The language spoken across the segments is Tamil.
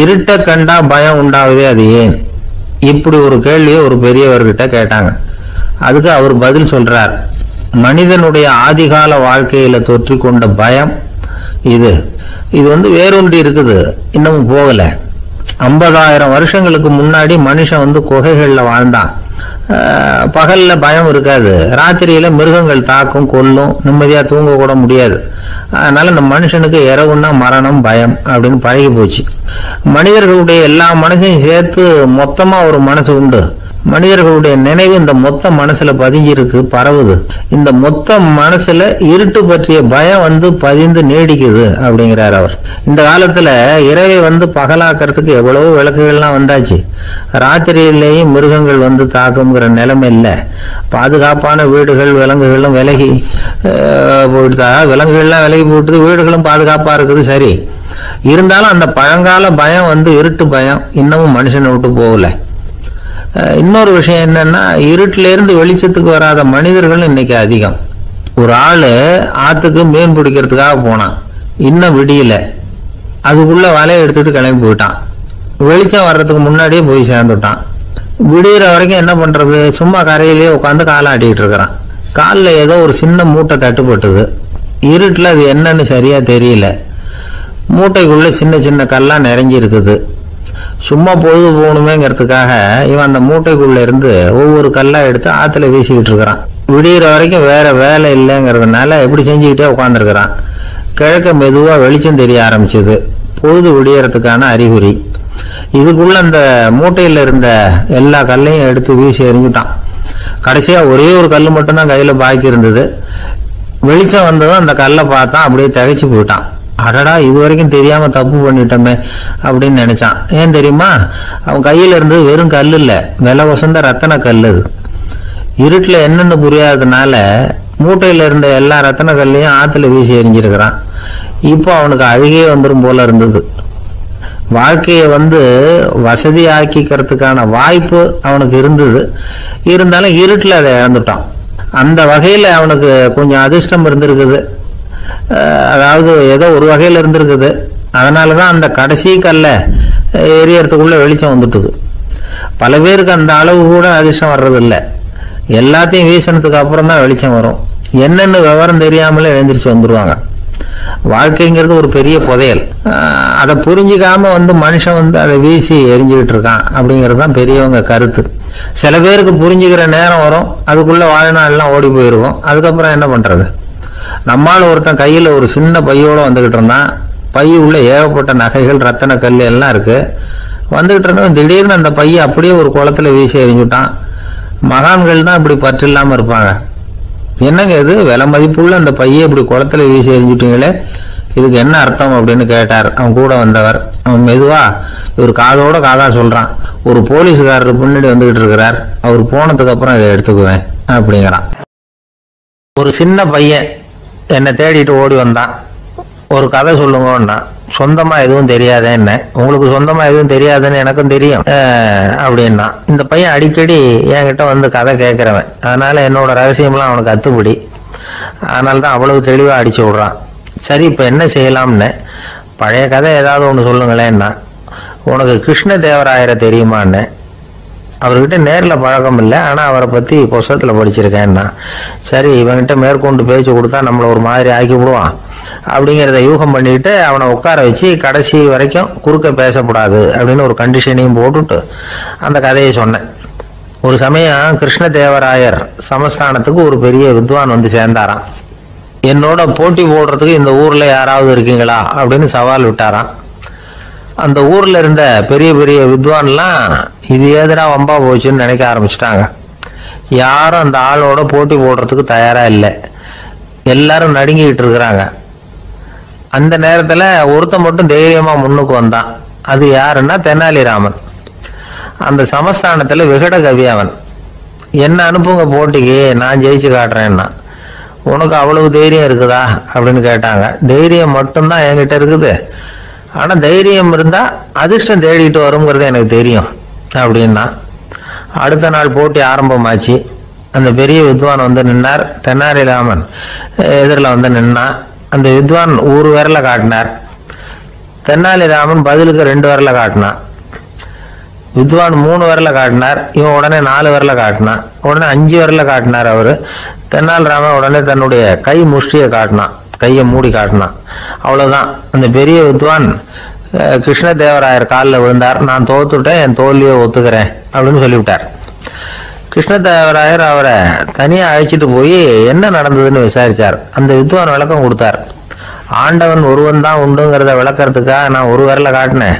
இருட்ட கண்டா பயம் உண்டாவதே அது ஏன்? இப்படி ஒரு கேள்வியை ஒரு பெரியவர்கிட்ட கேட்டாங்க. அதுக்கு அவர் பதில் சொல்றார். மனிதனுடைய ஆதிகால வாழ்க்கையில தொற்றி கொண்ட பயம் இது வேரூன்றி இருக்குது, இன்னமும் போகல. 50,000 வருஷங்களுக்கு முன்னாடி மனுஷன் குகைகள்ல வாழ்ந்தான். பகல்ல பயம் இருக்காது, ராத்திரியில மிருகங்கள் தாக்கும், கொல்லும், நிம்மதியா தூங்க கூட முடியாது. அதனால இந்த மனுஷனுக்கு இரவுன்னா மரணம், பயம் அப்படின்னு பழகி போச்சு. மனிதர்களுடைய எல்லா மனசையும் சேர்த்து மொத்தமா ஒரு மனசு உண்டு. மனிதர்களுடைய நினைவு இந்த மொத்த மனசுல பதிஞ்சிருக்கு, பரவுது. இந்த மொத்த மனசுல இருட்டு பற்றிய பயம் பதிந்து நீடிக்குது அப்படிங்கிறார் அவர். இந்த காலத்துல இரவை பகலாக்கிறதுக்கு எவ்வளவோ விளக்குகள்லாம் வந்தாச்சு. ராத்திரியிலேயும் மிருகங்கள் தாக்குங்கிற நிலைமை இல்லை. பாதுகாப்பான வீடுகள், விலங்குகளும் விலகி போயிட்டா, விலங்குகள்லாம் விலகி போயிட்டு வீடுகளும் பாதுகாப்பா இருக்குது. சரி, இருந்தாலும் அந்த பழங்கால பயம் இருட்டு பயம் இன்னமும் மனுஷனை விட்டு போகல. இன்னொரு விஷயம் என்னன்னா, இருட்டுல இருந்து வெளிச்சத்துக்கு வராத மனிதர்கள் இன்னைக்கு அதிகம். ஒரு ஆளு ஆத்துக்கு மீன் பிடிக்கிறதுக்காக போனான், இன்னும் விடியல. அதுக்குள்ள வலையை எடுத்துட்டு கிளம்பி போயிட்டான். வெளிச்சம் வர்றதுக்கு முன்னாடியே போய் சேர்ந்துட்டான். விடிகிற வரைக்கும் என்ன பண்றது? சும்மா கரையிலேயே உட்காந்து காலை ஆட்டிக்கிட்டு இருக்கிறான். காலில் ஏதோ ஒரு சின்ன மூட்டை தட்டுப்பட்டுது. இருட்டில் அது என்னன்னு சரியா தெரியல. மூட்டைக்குள்ள சின்ன சின்ன கல்லா நிறைஞ்சி இருக்குது. சும்மா பொழுது போகணுமேங்கிறதுக்காக இவன் அந்த மூட்டைக்குள்ள இருந்து ஒவ்வொரு கல்லா எடுத்து ஆத்துல வீசிக்கிட்டு இருக்கிறான். விடிகிற வரைக்கும் வேற வேலை இல்லைங்கிறதுனால இப்படி செஞ்சுக்கிட்டே உட்காந்துருக்கிறான். கிழக்க மெதுவா வெளிச்சம் தெரிய ஆரம்பிச்சது. பொழுது விடியறதுக்கான அறிகுறி. இதுக்குள்ள அந்த மூட்டையில இருந்த எல்லா கல்லையும் எடுத்து வீசி எறிஞ்சுட்டான். கடைசியா ஒரே ஒரு கல் மட்டும்தான் கையில பாக்கி இருந்தது. வெளிச்சம் வந்ததும் அந்த கல்லை பார்த்தான், அப்படியே திகைச்சு போயிட்டான். அடடா, இது வரைக்கும் தெரியாம தப்பு பண்ணிட்டோமே அப்படின்னு நினைச்சான். ஏன் தெரியுமா? அவன் கையில இருந்து வெறும் கல் இல்ல, விலை வசந்த ரத்தன கல். அது இருட்டுல என்னன்னு புரியாததுனால மூட்டையில இருந்த எல்லா ரத்தன கல்லையும் ஆத்துல வீசி எறிஞ்சிருக்கிறான். இப்போ அவனுக்கு அழுகே வந்துடும் போல இருந்தது. வாழ்க்கையை வசதி ஆக்கிக்கிறதுக்கான வாய்ப்பு அவனுக்கு இருந்தது. இருந்தாலும் இருட்டுல அதை இழந்துட்டான். அந்த வகையில அவனுக்கு கொஞ்சம் அதிர்ஷ்டம் இருந்திருக்குது. அதாவது ஏதோ ஒரு வகையில இருந்திருக்குது. அதனாலதான் அந்த கடைசி கல்ல எரியறதுக்குள்ள வெளிச்சம் வந்துட்டுது. பல பேருக்கு அந்த அளவு கூட அதிர்ஷ்டம் வர்றது இல்லை. எல்லாத்தையும் வீசினதுக்கு அப்புறம் தான் வெளிச்சம் வரும். என்னென்னு விவரம் தெரியாமலே எழுந்திரிச்சு வந்துருவாங்க. வாழ்க்கைங்கிறது ஒரு பெரிய புதையல். அதை புரிஞ்சிக்காம மனுஷன் அதை வீசி எரிஞ்சுக்கிட்டு இருக்கான் அப்படிங்கிறது தான் பெரியவங்க கருத்து. சில பேருக்கு புரிஞ்சுக்கிற நேரம் வரும், அதுக்குள்ள வாழ்நாள் எல்லாம் ஓடி போயிருக்கும். அதுக்கப்புறம் என்ன பண்றது? நம்மால் ஒருத்தன் கையில ஒரு சின்ன பையோட வந்துகிட்டு இருந்தான். பைய உள்ள ஏகப்பட்ட நகைகள், ரத்தன கல் எல்லாம் இருக்கு. வந்துகிட்டு இருந்தவன் திடீர்னு அந்த பைய அப்படியே ஒரு குளத்துல வீசி எறிஞ்சுட்டான். மகான்கள் தான் இப்படி பற்று இல்லாம இருப்பாங்க. என்னங்க இது, விலை மதிப்புள்ள அந்த பைய இப்படி குளத்துல வீசி எறிஞ்சுட்டீங்களே, இதுக்கு என்ன அர்த்தம் அப்படின்னு கேட்டார் அவன் கூட வந்தவர். அவன் மெதுவா இவர் காதோட காதா சொல்றான். ஒரு போலீஸ்காரர் பின்னாடி வந்துகிட்டு இருக்கிறார், அவர் போனதுக்கு அப்புறம் இதை எடுத்துக்குவேன் அப்படிங்கிறான். ஒரு சின்ன பையன் என்னை தேடிட்டு ஓடி வந்தான். ஒரு கதை சொல்லுங்கன்னா, சொந்தமா எதுவும் தெரியாத என்ன, உங்களுக்கு சொந்தமா எதுவும் தெரியாதுன்னு எனக்கும் தெரியும் அப்படின்னா. இந்த பையன் அடிக்கடி என்கிட்ட கதை கேட்கிறவன். அதனால என்னோட ரகசியம்லாம் அவனுக்கு அத்துப்படி. அதனால தான் அவ்வளவு தெளிவா அடிச்சு விடுறான். சரி, இப்ப என்ன செய்யலாம்னு, பழைய கதை ஏதாவது ஒன்று சொல்லுங்களேன்னா. உனக்கு கிருஷ்ணதேவராயரை தெரியுமான்னு. அவர்கிட்ட நேரில் பழக்கம் இல்லை, ஆனால் அவரை பற்றி புஸ்தகத்தில் படிச்சிருக்கேன்னா. சரி, இவன்கிட்ட மேற்கொண்டு பேச்சு கொடுத்தா நம்மளை ஒரு மாதிரி ஆக்கி விடுவான் அப்படிங்கிறத யூகம் பண்ணிட்டு அவனை உட்கார வச்சு கடைசி வரைக்கும் குறுக்க பேசக்கூடாது அப்படின்னு ஒரு கண்டிஷனையும் போட்டுட்டு அந்த கதையை சொன்னேன். ஒரு சமயம் கிருஷ்ணதேவராயர் சமஸ்தானத்துக்கு ஒரு பெரிய வித்வான் சேர்ந்தாராம். என்னோட போட்டி போடுறதுக்கு இந்த ஊரில் யாராவது இருக்கீங்களா அப்படின்னு சவால் விட்டாராம். அந்த ஊர்ல இருந்த பெரிய பெரிய வித்வான்லாம் இது ஏதா வம்பா போச்சுன்னு நினைக்க ஆரம்பிச்சிட்டாங்க. யாரும் அந்த ஆளோட போட்டி போடுறதுக்கு தயாரா இல்லை. எல்லாரும் நடுங்கிட்டு இருக்கிறாங்க. அந்த நேரத்துல ஒருத்தன் மட்டும் தைரியமா முன்னுக்கு வந்தான். அது யாருன்னா தெனாலிராமன். அந்த சமஸ்தானத்துல விகட கவி அவன். என்ன அனுப்புங்க போட்டிக்கு, நான் ஜெயிச்சு காட்டுறேன்னா. உனக்கு அவ்வளவு தைரியம் இருக்குதா அப்படின்னு கேட்டாங்க. தைரியம் மட்டும்தான் என்கிட்ட இருக்குது, ஆனா தைரியம் இருந்தா அதிர்ஷ்டம் தேடிட்டு வருங்கிறது எனக்கு தெரியும் அப்படின்னா. அடுத்த நாள் போட்டி ஆரம்பமாச்சு. அந்த பெரிய வித்வான் நின்னார். தெனாலிராமன் எதிரில் நின்னா. அந்த வித்வான் ஒரு விரல காட்டினார். தெனாலிராமன் பதிலுக்கு 2 விரல காட்டினான். வித்வான் 3 விரல காட்டினார். இவன் உடனே 4 விரல காட்டினான். உடனே 5 விரல காட்டினார் அவரு. தெனாலிராமன் உடனே தன்னுடைய கை முஷ்டியை காட்டினான், கையை மூடி காட்டினான். அவ்வளவுதான். அந்த பெரிய வித்வான் கிருஷ்ணதேவராயர் காலில் விழுந்தார். நான் தோத்துட்டேன், என் தோல்வியை ஒத்துக்கிறேன் அப்படின்னு சொல்லிவிட்டார். கிருஷ்ணதேவராயர் அவரை தனியாக அழைச்சிட்டு போய் என்ன நடந்ததுன்னு விசாரிச்சார். அந்த வித்வான் விளக்கம் கொடுத்தார். ஆண்டவன் ஒருவன் தான் உண்டுங்கிறத விளக்கறதுக்காக நான் 1 விரல காட்டினேன்.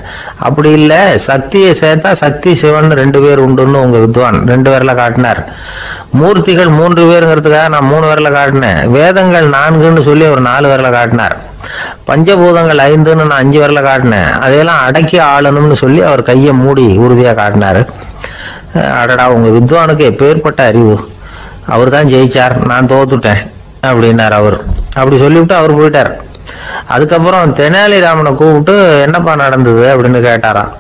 அப்படி இல்லை, சக்தியை சேர்த்தா சக்தி சிவன் 2 பேர் உண்டுன்னு உங்க வித்வான் 2 விரல காட்டினார். மூர்த்திகள் 3 பேருங்கிறதுக்காக நான் 3 விரல காட்டினேன். வேதங்கள் 4ன்னு சொல்லி ஒரு 4 விரல காட்டினார். பஞ்சபூதங்கள் 5ன்னு நான் 5 விரல காட்டினேன். அதையெல்லாம் அடக்கி ஆளணும்னு சொல்லி அவர் கையை மூடி உறுதியாக காட்டினார். அடடா, உங்க வித்வானுக்கு எப்பேற்பட்ட அறிவு! அவர் தான் ஜெயிச்சார், நான் தோத்துட்டேன் அப்படின்னார் அவர். அப்படி சொல்லிவிட்டு அவர் போயிட்டார். அதுக்கப்புறம் தெனாலிராமனை கூப்பிட்டு என்னப்பா நடந்தது அப்படின்னு கேட்டாராம்.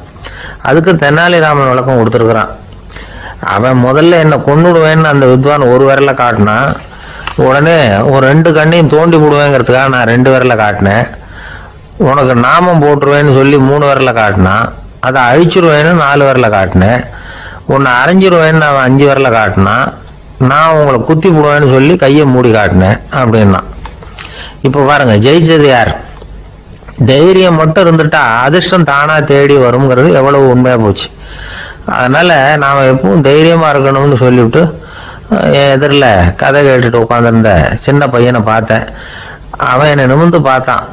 அதுக்கு தெனாலிராமன் விளக்கம் கொடுத்துருக்குறான். அவன் முதல்ல என்னை கொண்டுடுவேன்னு அந்த வித்வான் 1 விரல காட்டினான். உடனே ஒரு 2 கண்ணையும் தோண்டி விடுவேங்கிறதுக்காக நான் 2 விரல காட்டினேன். உனக்கு நாமம் போட்டுருவேன்னு சொல்லி 3 விரல காட்டினான். அதை அழிச்சிருவேன்னு 4 விரல காட்டினேன். உன்னை அரைஞ்சிருவேன்னு அவன் 5 விரல காட்டினான். நான் உங்களை குத்தி போடுவேன்னு சொல்லி கையை மூடி காட்டினேன் அப்படின்னா. இப்போ பாருங்க, ஜெயிச்சது யார்? தைரியம் மட்டும் இருந்துட்டா அதிர்ஷ்டம் தானா தேடி வருங்கிறது எவ்வளவு உண்மையா போச்சு. அதனால நாம எப்பவும் தைரியமா இருக்கணும்னு சொல்லிவிட்டு என் எதிரில் கதை கேட்டுட்டு உட்காந்துருந்த சின்ன பையனை பார்த்தேன். அவன் என்னை நிமிர்ந்து பார்த்தான்.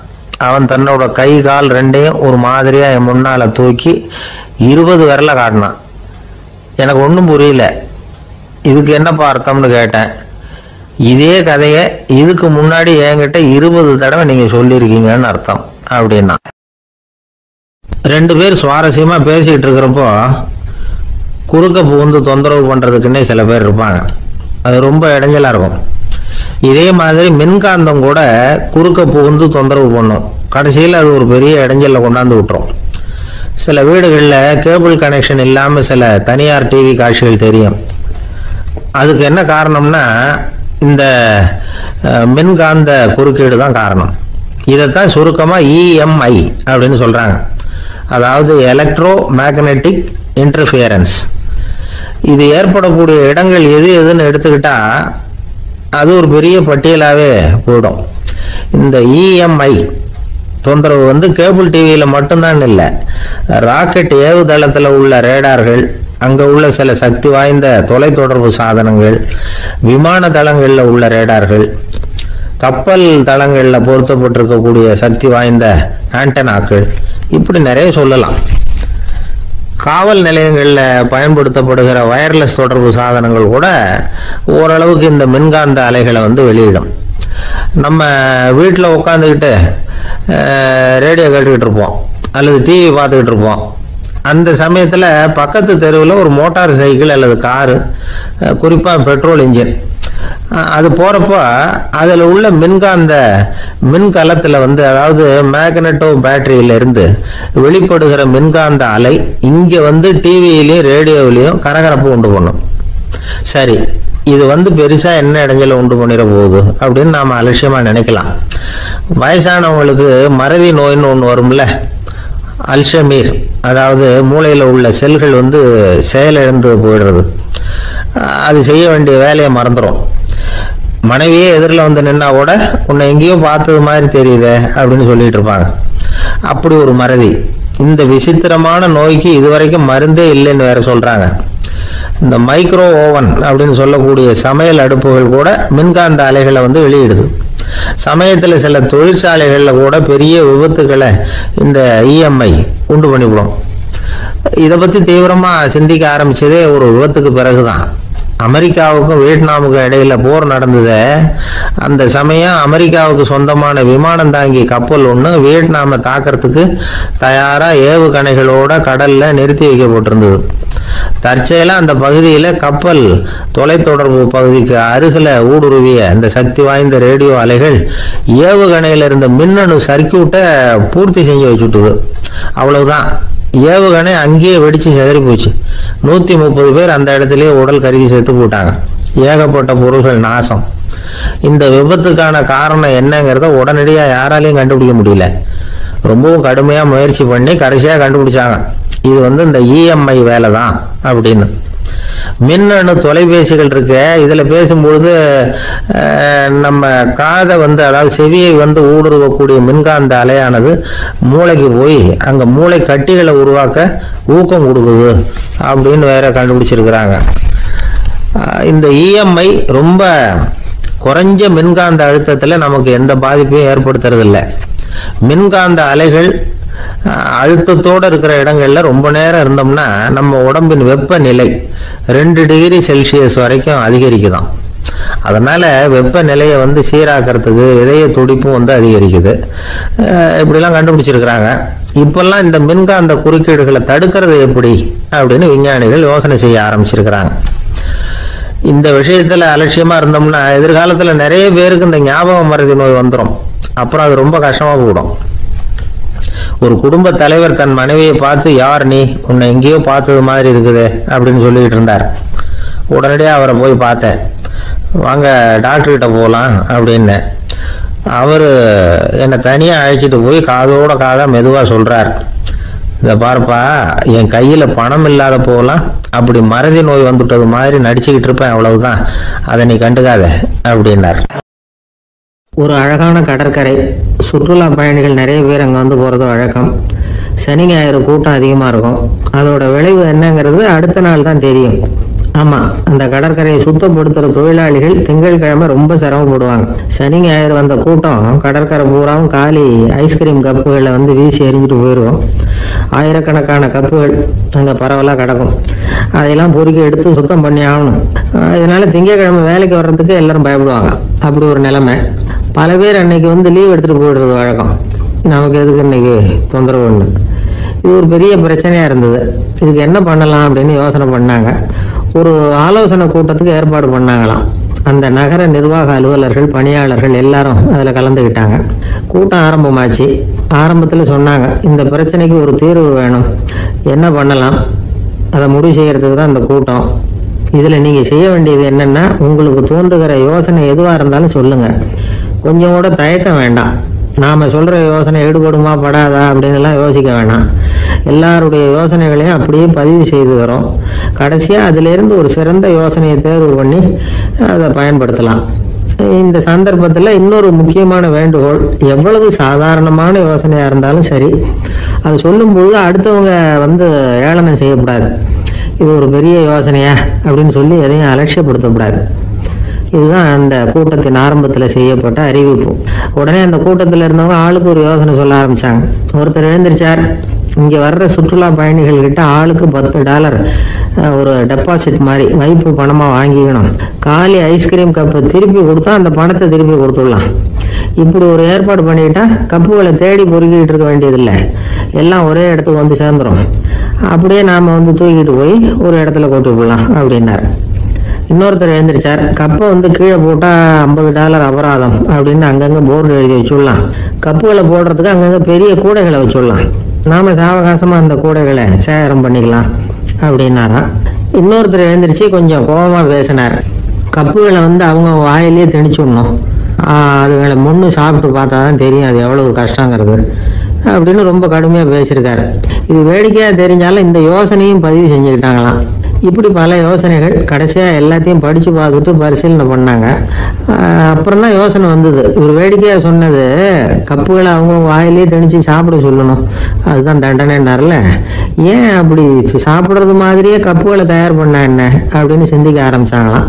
அவன் தன்னோட கை கால் 2ஐயும் ஒரு மாதிரியா என் முன்னால தூக்கி 20 விரல காட்டினான். எனக்கு ஒன்றும் புரியல. இதுக்கு என்னப்பா அர்த்தம்னு கேட்டேன். இதே கதையை இதுக்கு முன்னாடி என்கிட்ட 20 தடவை நீங்க சொல்லியிருக்கீங்கன்னு அர்த்தம் அப்படின்னா. 2 பேர் சுவாரஸ்யமா பேசிட்டு இருக்கிறப்போ குறுக்க புகுந்து தொந்தரவு பண்றதுக்குன்னே சில பேர் இருப்பாங்க. அது ரொம்ப இடைஞ்சலா இருக்கும். இதே மாதிரி மின்காந்தம் கூட குறுக்க புகுந்து தொந்தரவு பண்ணும். கடைசியில் அது ஒரு பெரிய இடைஞ்சல கொண்டாந்து விட்டுரும். சில வீடுகளில் கேபிள் கனெக்ஷன் இல்லாமல் சில தனியார் டிவி காட்சிகள் தெரியும். அதுக்கு என்ன காரணம்னா இந்த மின்காந்த குறுக்கீடு தான் காரணம். இதைத்தான் சுருக்கமாக இஎம்ஐ அப்படின்னு சொல்றாங்க. அதாவது எலக்ட்ரோ மேக்னெட்டிக் இன்டர்ஃபியரன்ஸ். இது ஏற்படக்கூடிய இடங்கள் எது எதுன்னு எடுத்துக்கிட்டா அது ஒரு பெரிய பட்டியலாகவே போயிடும். இந்த இஎம்ஐ தொந்தரவு வந்து கேபிள் டிவியில் மட்டும்தான் இல்லை, ராக்கெட் ஏவுதளத்தில் உள்ள ரேடார்கள், அங்கே உள்ள சில சக்தி வாய்ந்த தொலைத்தொடர்பு சாதனங்கள், விமான தளங்களில் உள்ள ரேடார்கள், கப்பல் தளங்களில் பொருத்தப்பட்டிருக்கக்கூடிய சக்தி வாய்ந்த ஆண்டனாக்கள், இப்படி நிறைய சொல்லலாம். காவல் நிலையங்களில் பயன்படுத்தப்படுகிற வயர்லெஸ் தொடர்பு சாதனங்கள் கூட ஓரளவுக்கு இந்த மின்காந்த அலைகளை வந்து வெளியிடும். நம்ம வீட்டில் உட்காந்துக்கிட்டு ரேடியோ கேட்டுக்கிட்டு இருப்போம் அல்லது டிவி பார்த்துக்கிட்டு இருப்போம். அந்த சமயத்தில் பக்கத்து தெருவில் ஒரு மோட்டார் சைக்கிள் அல்லது காரு, குறிப்பாக பெட்ரோல் இன்ஜின், அது போகிறப்போ அதில் உள்ள மின்காந்த மின்கலத்தில் வந்து, அதாவது மேக்னெட்டோ பேட்டரியிலிருந்து வெளிப்படுகிற மின்காந்த அலை இங்கே வந்து டிவியிலையும் ரேடியோவிலையும் கரகரப்பு உண்டு பண்ணும். சரி, இது வந்து பெருசா என்ன இடைஞ்சல உண்டு பண்ணிட போகுது அப்படின்னு நாம அலட்சியமா நினைக்கலாம். வயசானவங்களுக்கு மறதி நோயின்னு ஒன்று வரும்ல, அல்ஷமீர், அதாவது மூளையில் உள்ள செல்கள் வந்து செயலிழந்து போயிடுறது. அது செய்ய வேண்டிய வேலையை மறந்துடும். மனைவியே எதிரில் வந்து நின்னா கூட உன்னை எங்கேயோ பார்த்தது மாதிரி தெரியுதே அப்படின்னு சொல்லிட்டு இருப்பாங்க. அப்படி ஒரு மறதி. இந்த விசித்திரமான நோய்க்கு இதுவரைக்கும் மருந்தே இல்லைன்னு வேற சொல்றாங்க. இந்த மைக்ரோ ஓவன் அப்படின்னு சொல்லக்கூடிய சமையல் அடுப்புகள் கூட மின்காந்த அலைகளை வந்து வெளியிடுது. சமயத்தில் சில தொழிற்சாலைகளில் கூட பெரிய விபத்துக்களை இந்த இஎம்ஐ உண்டு பண்ணிவிடும். இதை பற்றி தீவிரமாக சிந்திக்க ஆரம்பிச்சதே ஒரு விபத்துக்கு பிறகுதான். அமெரிக்காவுக்கும் வியட்நாமுக்கும் இடையில போர் நடந்தது. அந்த சமயம் அமெரிக்காவுக்கு சொந்தமான விமானம் தாங்கி கப்பல் ஒன்று வியட்நாமை தாக்கிறதுக்கு தயாராக ஏவுகணைகளோட கடல்ல நிறுத்தி வைக்கப்பட்டிருந்தது. தற்செயலா அந்த பகுதியில் கப்பல் தொலைத்தொடர்பு பகுதிக்கு அருகில் ஊடுருவிய அந்த சக்தி வாய்ந்த ரேடியோ அலைகள் ஏவுகணையில் இருந்த மின்னணு சர்க்கியூட்டை பூர்த்தி செஞ்சு வச்சுட்டுது. அவ்வளவுதான், ஏவுகணை அங்கேயே வெடிச்சு சிதறி போச்சு. 130 பேர் அந்த இடத்துலயே உடல் கருகி செத்து போட்டாங்க. ஏகப்பட்ட பொருள்கள் நாசம். இந்த விபத்துக்கான காரணம் என்னங்கிறத உடனடியாக யாராலையும் கண்டுபிடிக்க முடியல. ரொம்பவும் கடுமையா முயற்சி பண்ணி கடைசியா கண்டுபிடிச்சாங்க இது இந்த இஎம்ஐ வேலை தான் அப்படின்னு. மின்னணு தொலைபேசிகள் இருக்கு, இதுல பேசும்பொழுது நம்ம காதை அதாவது செவியை ஊடுருவக்கூடிய மின்காந்த அலையானது மூளைக்கு போய் அங்க மூளை கட்டிகளை உருவாக்க ஊக்கம் கொடுக்குது அப்படின்னு வேற கண்டுபிடிச்சிருக்கிறாங்க. இந்த இஎம்ஐ ரொம்ப குறைஞ்ச மின்காந்த அழுத்தத்துல நமக்கு எந்த பாதிப்பையும் ஏற்படுத்துறது இல்லை. மின்காந்த அலைகள் அழுத்தத்தோடு இருக்கிற இடங்கள்ல ரொம்ப நேரம் இருந்தோம்னா நம்ம உடம்பின் வெப்பநிலை 2 டிகிரி செல்சியஸ் வரைக்கும் அதிகரிக்குதாம். அதனால வெப்பநிலையை சீராக்கிறதுக்கு இதய துடிப்பும் அதிகரிக்குது. இப்படிலாம் கண்டுபிடிச்சிருக்கிறாங்க. இப்பெல்லாம் இந்த மின்காந்த குறுக்கீடுகளை தடுக்கிறது எப்படி அப்படின்னு விஞ்ஞானிகள் யோசனை செய்ய ஆரம்பிச்சிருக்கிறாங்க. இந்த விஷயத்துல அலட்சியமா இருந்தோம்னா எதிர்காலத்துல நிறைய பேருக்கு இந்த ஞாபக மறதி நோய் வந்துடும். அப்புறம் அது ரொம்ப கஷ்டமா போயிடும். ஒரு குடும்ப தலைவர் தன் மனைவியை பார்த்து, யார் நீ, உன்னை எங்கேயோ பார்த்தது மாதிரி இருக்குது அப்படின்னு சொல்லிட்டு இருந்தார். உடனடியாக அவரை போய் பார்த்தேன். வாங்க டாக்டர்கிட்ட போகலாம் அப்படின்னு. அவர் என்னை தனியாக அழைச்சிட்டு போய் காதோட காதா மெதுவாக சொல்றார், இதை பார்ப்பா, என் கையில் பணம் இல்லாத போகலாம் அப்படி மறதி நோய் வந்துட்டது மாதிரி நடிச்சுக்கிட்டு இருப்பேன், அவ்வளவுதான், அதை நீ கண்டுக்காத அப்படின்னார். ஒரு அழகான கடற்கரை. சுற்றுலா பயணிகள் நிறைய பேர் அங்கே போகிறது வழக்கம். சனி ஞாயிறு கூட்டம் அதிகமாக இருக்கும். அதோட விளைவு என்னங்கிறது அடுத்த நாள் தான் தெரியும். ஆமாம், அந்த கடற்கரையை சுத்தப்படுத்துகிற தொழிலாளிகள் திங்கட்கிழமை ரொம்ப சிரமப்படுவாங்க. சனி ஞாயிறு வந்த கூட்டம் கடற்கரை பூராவும் காலி ஐஸ்கிரீம் கப்புகளை வீசி எறிஞ்சிட்டு போயிடுவோம். ஆயிரக்கணக்கான கப்புகள் அங்கே பரவலாக கிடக்கும். அதையெல்லாம் பொறுக்கி எடுத்து சுத்தம் பண்ணி ஆகணும். இதனால திங்கட்கிழமை வேலைக்கு வர்றதுக்கு எல்லாரும் பயப்படுவாங்க. அப்படி ஒரு நிலைமை. பல பேர் அன்னைக்கு லீவ் எடுத்துகிட்டு போயிடுறது வழக்கம். நமக்கு எதுக்கு இன்னைக்கு தொந்தரவுன்னு. இது ஒரு பெரிய பிரச்சனையாக இருந்தது. இதுக்கு என்ன பண்ணலாம் அப்படின்னு யோசனை பண்ணாங்க. ஒரு ஆலோசனை கூட்டத்துக்கு ஏற்பாடு பண்ணாங்களாம். அந்த நகர நிர்வாக அலுவலர்கள், பணியாளர்கள் எல்லாரும் அதில் கலந்துக்கிட்டாங்க. கூட்டம் ஆரம்பமாச்சு. ஆரம்பத்தில் சொன்னாங்க, இந்த பிரச்சனைக்கு ஒரு தீர்வு வேணும், என்ன பண்ணலாம், அதை முடிவு செய்கிறதுக்கு தான் இந்த கூட்டம். இதில் நீங்கள் செய்ய வேண்டியது என்னென்னா, உங்களுக்கு தோன்றுகிற யோசனை எதுவாக இருந்தாலும் சொல்லுங்கள். கொஞ்சம் கூட தயக்கம் வேண்டாம். நாம் சொல்கிற யோசனை ஈடுபடுமா படாதா அப்படின்லாம் யோசிக்க வேணாம். எல்லாருடைய யோசனைகளையும் அப்படியே பதிவு செய்துக்கிறோம். கடைசியாக அதிலிருந்து ஒரு சிறந்த யோசனையை தேர்வு பண்ணி அதை பயன்படுத்தலாம். இந்த சந்தர்ப்பத்தில் இன்னொரு முக்கியமான வேண்டுகோள், எவ்வளவு சாதாரணமான யோசனையாக இருந்தாலும் சரி, அது சொல்லும்போது அடுத்தவங்க ஏளனம் செய்யக்கூடாது. இது ஒரு பெரிய யோசனையா அப்படின்னு சொல்லி எதையும் அலட்சியப்படுத்தக்கூடாது. இதுதான் அந்த கூட்டத்தின் ஆரம்பத்தில் செய்யப்பட்ட அறிவிப்பு. உடனே அந்த கூட்டத்தில் இருந்தவங்க ஆளுக்கு ஒரு யோசனை சொல்ல ஆரம்பிச்சாங்க. ஒருத்தர் எழுந்திருச்சார், இங்கே வர்ற சுற்றுலா பயணிகள் கிட்ட ஆளுக்கு $10 ஒரு டெபாசிட் மாதிரி வைப்பு பணமாக வாங்கிக்கணும். காலி ஐஸ்கிரீம் கப்பை திருப்பி கொடுத்தா அந்த பணத்தை திருப்பி கொடுத்துடலாம். இப்படி ஒரு ஏற்பாடு பண்ணிக்கிட்டா கப்புகளை தேடி பொறுக்கிட்டு இருக்க வேண்டியதில்லை, எல்லாம் ஒரே இடத்துக்கு சேர்ந்துடும். அப்படியே நாம் தூக்கிட்டு போய் ஒரு இடத்துல கொண்டு போடலாம் அப்படின்னாரு. இன்னொருத்தர் எழுந்திருச்சார், கப்பை கீழே போட்டால் $50 அபராதம் அப்படின்னு அங்கங்கே போர்டு எழுதி வச்சுடலாம். கப்புகளை போடுறதுக்கு அங்கங்கே பெரிய கூடைகளை வச்சுடலாம். நாம் சாவகாசமாக அந்த கூடைகளை சேகரம் பண்ணிக்கலாம் அப்படின்னாராம். இன்னொருத்தர் எழுந்திருச்சு கொஞ்சம் கோபமாக பேசினார். கப்புகளை அவங்க வாயிலே திணிச்சுடணும், அதுங்களை முன்னு சாப்பிட்டு பார்த்தா தான் தெரியும் அது எவ்வளவு கஷ்டங்கிறது அப்படின்னு ரொம்ப கடுமையாக பேசியிருக்காரு. இது வேடிக்கையாக தெரிஞ்சாலும் இந்த யோசனையும் பதிவு செஞ்சுக்கிட்டாங்களாம். இப்படி பல யோசனைகள். கடைசியாக எல்லாத்தையும் படித்து பார்த்துட்டு பரிசீலனை பண்ணாங்க. அப்புறம் தான் யோசனை வந்தது. ஒரு வேடிக்கையாக சொன்னது, கப்புகளை அவங்க வாயிலே திணிச்சு சாப்பிட சொல்லணும், அதுதான் தண்டனைன்னார்ல. ஏன் அப்படி சாப்பிட்றது மாதிரியே கப்புகளை தயார் பண்ண என்ன அப்படின்னு சிந்திக்க ஆரம்பிச்சாங்களாம்.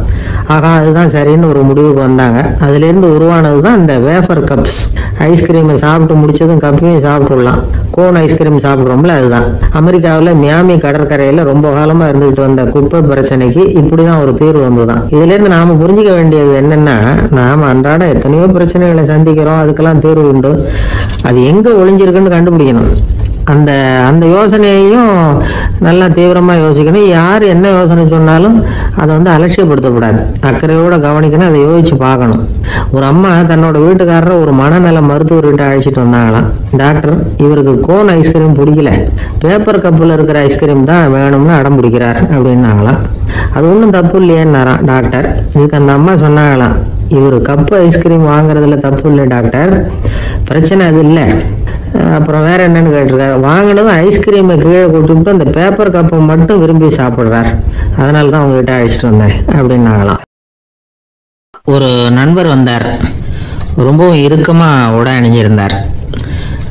ஆகா, அதுதான் சரின்னு ஒரு முடிவுக்கு வந்தாங்க. அதுலேருந்து உருவானது தான் இந்த வேஃபர் கப்ஸ். ஐஸ்கிரீமை சாப்பிட்டு முடிச்சதும் கப்பையும் சாப்பிட்டுடலாம். கோன் ஐஸ்கிரீம் சாப்பிட்றோம்ல, அதுதான். அமெரிக்காவில் மியாமி கடற்கரையில் ரொம்ப காலமாக இருந்துகிட்டு வந்த குப்பை பிரச்சனைக்கு இப்படிதான் ஒரு தீர்வு வந்துதான். இதுல இருந்து நாம புரிஞ்சுக்க வேண்டியது என்னன்னா, நாம அன்றாட எத்தனையோ பிரச்சனைகளை சந்திக்கிறோம், அதுக்கெல்லாம் தீர்வு உண்டு. அது எங்க ஒளிஞ்சிருக்குன்னு கண்டுபிடிக்கணும். அந்த அந்த யோசனையையும் நல்லா தீவிரமா யோசிக்கணும். யார் என்ன யோசனை சொன்னாலும் அதை அலட்சியப்படுத்தக்கூடாது, அக்கறையோட கவனிக்கணும், அதை யோசிச்சு பார்க்கணும். ஒரு அம்மா தன்னோட வீட்டுக்காரரை ஒரு மனநல மருத்துவர்கிட்ட அழைச்சிட்டு வந்தாங்களாம். டாக்டர், இவருக்கு கோன் ஐஸ்கிரீம் பிடிக்கல, பேப்பர் கப்பில் இருக்கிற ஐஸ்கிரீம் தான் வேணும்னு அடம் பிடிக்கிறார் அப்படின்னாங்களாம். அது ஒன்றும் தப்பு இல்லையேன்னாராம் டாக்டர். இதுக்கு அந்த அம்மா சொன்னாங்களாம், இவர் கப்பு ஐஸ்கிரீம் வாங்குறதுல தப்பு இல்லை டாக்டர், பிரச்சனை அது இல்லை, அப்புறம் வேற என்னன்னு கேட்டிருக்காரு. வாங்கினதும் ஐஸ்கிரீமை கீழே கொட்டிவிட்டு அந்த பேப்பர் கப்பை மட்டும் விரும்பி சாப்பிட்றார், அதனால தான் உங்ககிட்ட அழைச்சிட்டு வந்தேன் அப்படின்னாங்களாம். ஒரு நண்பர் வந்தார், ரொம்பவும் இறுக்கமாக உடை அணிஞ்சிருந்தார்.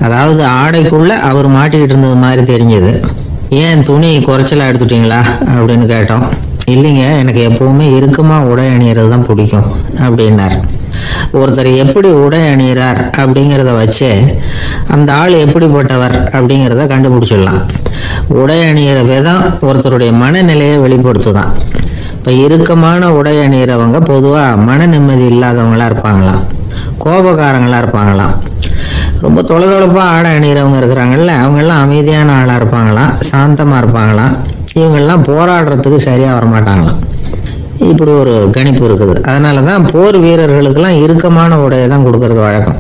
அதாவது ஆடைக்குள்ள அவர் மாட்டிக்கிட்டு இருந்தது மாதிரி தெரிஞ்சது. ஏன் துணி குறைச்சலாக எடுத்துட்டீங்களா அப்படின்னு கேட்டோம். இல்லைங்க, எனக்கு எப்பவுமே இறுக்கமாக உடை அணிகிறது தான் பிடிக்கும் அப்படின்னார். ஒருத்தர் எப்படி உடை அணிகிறார் அப்படிங்கிறத வச்சு அந்த ஆள் எப்படிப்பட்டவர் அப்படிங்கிறத கண்டுபிடிச்சிடலாம். உடை அணிகிற விதம் ஒருத்தருடைய மனநிலையை வெளிப்படுத்துதான். இப்போ இறுக்கமான உடை அணிகிறவங்க பொதுவாக மன நிம்மதி இல்லாதவங்களா இருப்பாங்களாம், கோபக்காரங்களாக இருப்பாங்களாம். ரொம்ப தொலைதொலைப்பாக ஆடை அணிகிறவங்க இருக்கிறாங்கல்ல, அவங்கெல்லாம் அமைதியான ஆளாக இருப்பாங்களாம், சாந்தமாக இருப்பாங்களாம். இவங்கெல்லாம் போராடுறதுக்கு சரியாக வரமாட்டாங்களாம். இப்படி ஒரு கணிப்பு இருக்குது. அதனால தான் போர் வீரர்களுக்கெல்லாம் இறுக்கமான உடையை தான் கொடுக்கறது வழக்கம்.